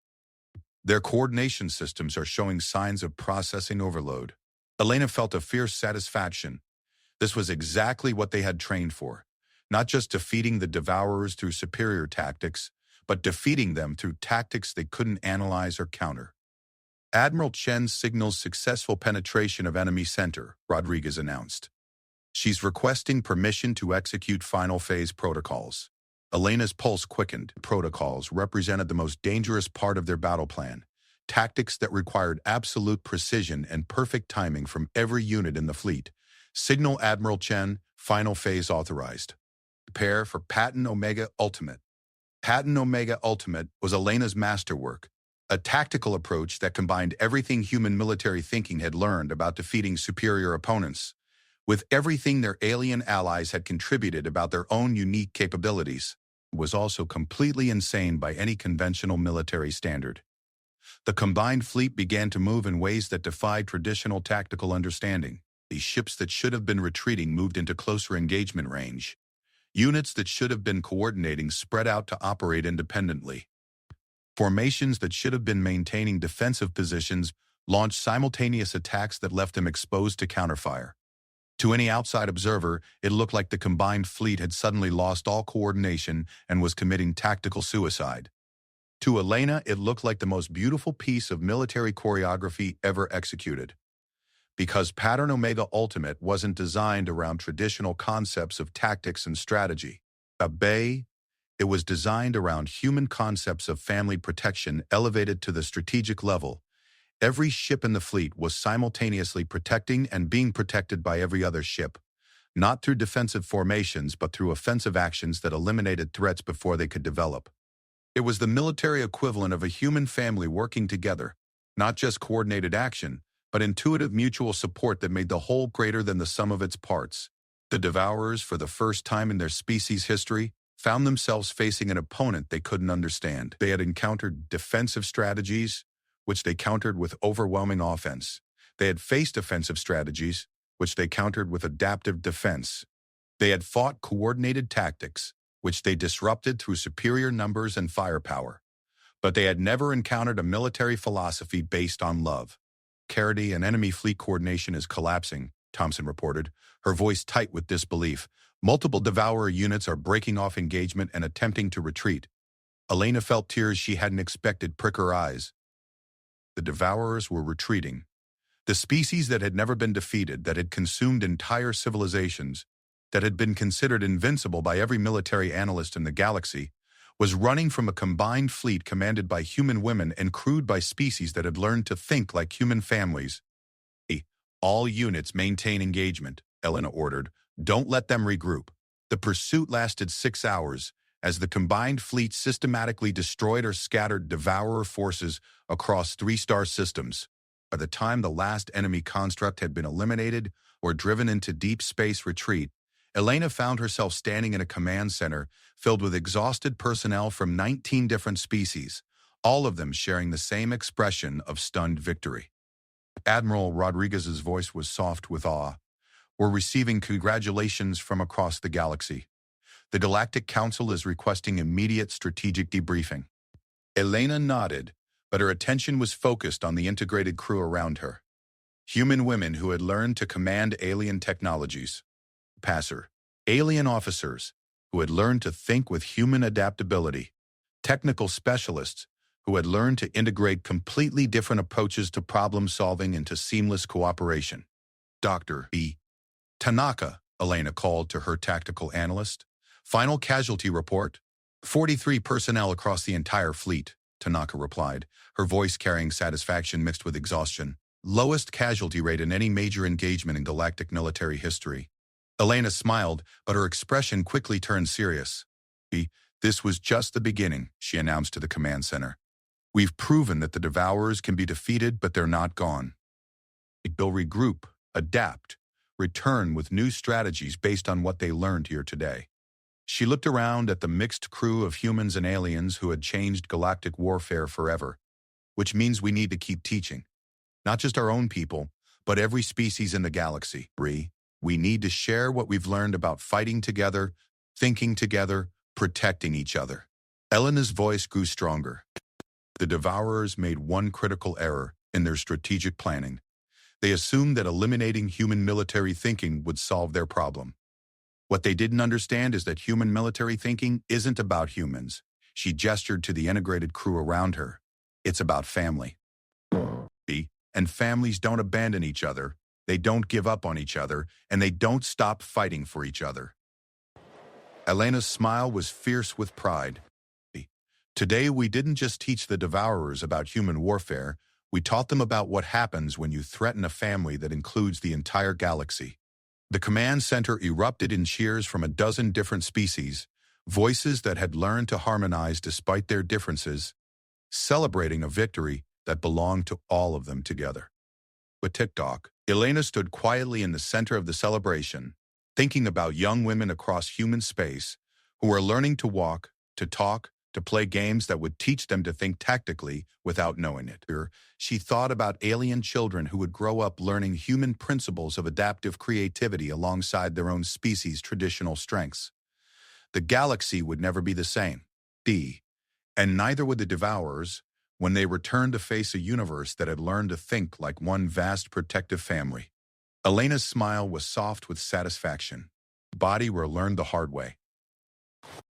Their coordination systems are showing signs of processing overload. Elena felt a fierce satisfaction. This was exactly what they had trained for, not just defeating the Devourers through superior tactics, but defeating them through tactics they couldn't analyze or counter. Admiral Chen signals successful penetration of enemy center, Rodriguez announced. She's requesting permission to execute final phase protocols. Elena's pulse quickened. Protocols represented the most dangerous part of their battle plan, tactics that required absolute precision and perfect timing from every unit in the fleet. Signal Admiral Chen, final phase authorized. Prepare for Patton Omega Ultimate. Patton Omega Ultimate was Elena's masterwork, a tactical approach that combined everything human military thinking had learned about defeating superior opponents, with everything their alien allies had contributed about their own unique capabilities. It was also completely insane by any conventional military standard. The combined fleet began to move in ways that defied traditional tactical understanding. The ships that should have been retreating moved into closer engagement range. Units that should have been coordinating spread out to operate independently. Formations that should have been maintaining defensive positions launched simultaneous attacks that left them exposed to counterfire. To any outside observer, it looked like the combined fleet had suddenly lost all coordination and was committing tactical suicide. To Elena, it looked like the most beautiful piece of military choreography ever executed. Because Pattern Omega Ultimate wasn't designed around traditional concepts of tactics and strategy. It was designed around human concepts of family protection elevated to the strategic level. Every ship in the fleet was simultaneously protecting and being protected by every other ship, not through defensive formations but through offensive actions that eliminated threats before they could develop. It was the military equivalent of a human family working together, not just coordinated action, but intuitive mutual support that made the whole greater than the sum of its parts. The Devourers, for the first time in their species' history, found themselves facing an opponent they couldn't understand. They had encountered defensive strategies, which they countered with overwhelming offense. They had faced offensive strategies, which they countered with adaptive defense. They had fought coordinated tactics, which they disrupted through superior numbers and firepower. But they had never encountered a military philosophy based on love. Carity and enemy fleet coordination is collapsing, Thompson reported, her voice tight with disbelief. Multiple Devourer units are breaking off engagement and attempting to retreat. Elena felt tears she hadn't expected prick her eyes. The Devourers were retreating. The species that had never been defeated, that had consumed entire civilizations, that had been considered invincible by every military analyst in the galaxy, was running from a combined fleet commanded by human women and crewed by species that had learned to think like human families. All units maintain engagement, Elena ordered. Don't let them regroup. The pursuit lasted 6 hours, as the combined fleet systematically destroyed or scattered Devourer forces across 3-star systems. By the time the last enemy construct had been eliminated or driven into deep space retreat, Elena found herself standing in a command center filled with exhausted personnel from 19 different species, all of them sharing the same expression of stunned victory. Admiral Rodriguez's voice was soft with awe. We're receiving congratulations from across the galaxy. The Galactic Council is requesting immediate strategic debriefing. Elena nodded, but her attention was focused on the integrated crew around her. Human women who had learned to command alien technologies. Passer. Alien officers who had learned to think with human adaptability. Technical specialists who had learned to integrate completely different approaches to problem solving into seamless cooperation. Dr. B. Tanaka, Elena called to her tactical analyst. Final casualty report. 43 personnel across the entire fleet, Tanaka replied, her voice carrying satisfaction mixed with exhaustion. Lowest casualty rate in any major engagement in galactic military history. Elena smiled, but her expression quickly turned serious. This was just the beginning, she announced to the command center. We've proven that the Devourers can be defeated, but they're not gone. They'll regroup, adapt, return with new strategies based on what they learned here today. She looked around at the mixed crew of humans and aliens who had changed galactic warfare forever, which means we need to keep teaching. Not just our own people, but every species in the galaxy. We need to share what we've learned about fighting together, thinking together, protecting each other. Elena's voice grew stronger. The Devourers made one critical error in their strategic planning. They assumed that eliminating human military thinking would solve their problem. What they didn't understand is that human military thinking isn't about humans. She gestured to the integrated crew around her. It's about family. And families don't abandon each other, they don't give up on each other, and they don't stop fighting for each other. Elena's smile was fierce with pride. Today we didn't just teach the Devourers about human warfare, we taught them about what happens when you threaten a family that includes the entire galaxy. The command center erupted in cheers from a dozen different species, voices that had learned to harmonize despite their differences, celebrating a victory that belonged to all of them together. With TikTok, Elena stood quietly in the center of the celebration, thinking about young women across human space who were learning to walk, to talk, to play games that would teach them to think tactically without knowing it. She thought about alien children who would grow up learning human principles of adaptive creativity alongside their own species' traditional strengths. The galaxy would never be the same. And neither would the Devourers, when they returned to face a universe that had learned to think like one vast protective family. Elena's smile was soft with satisfaction. Body were learned the hard way.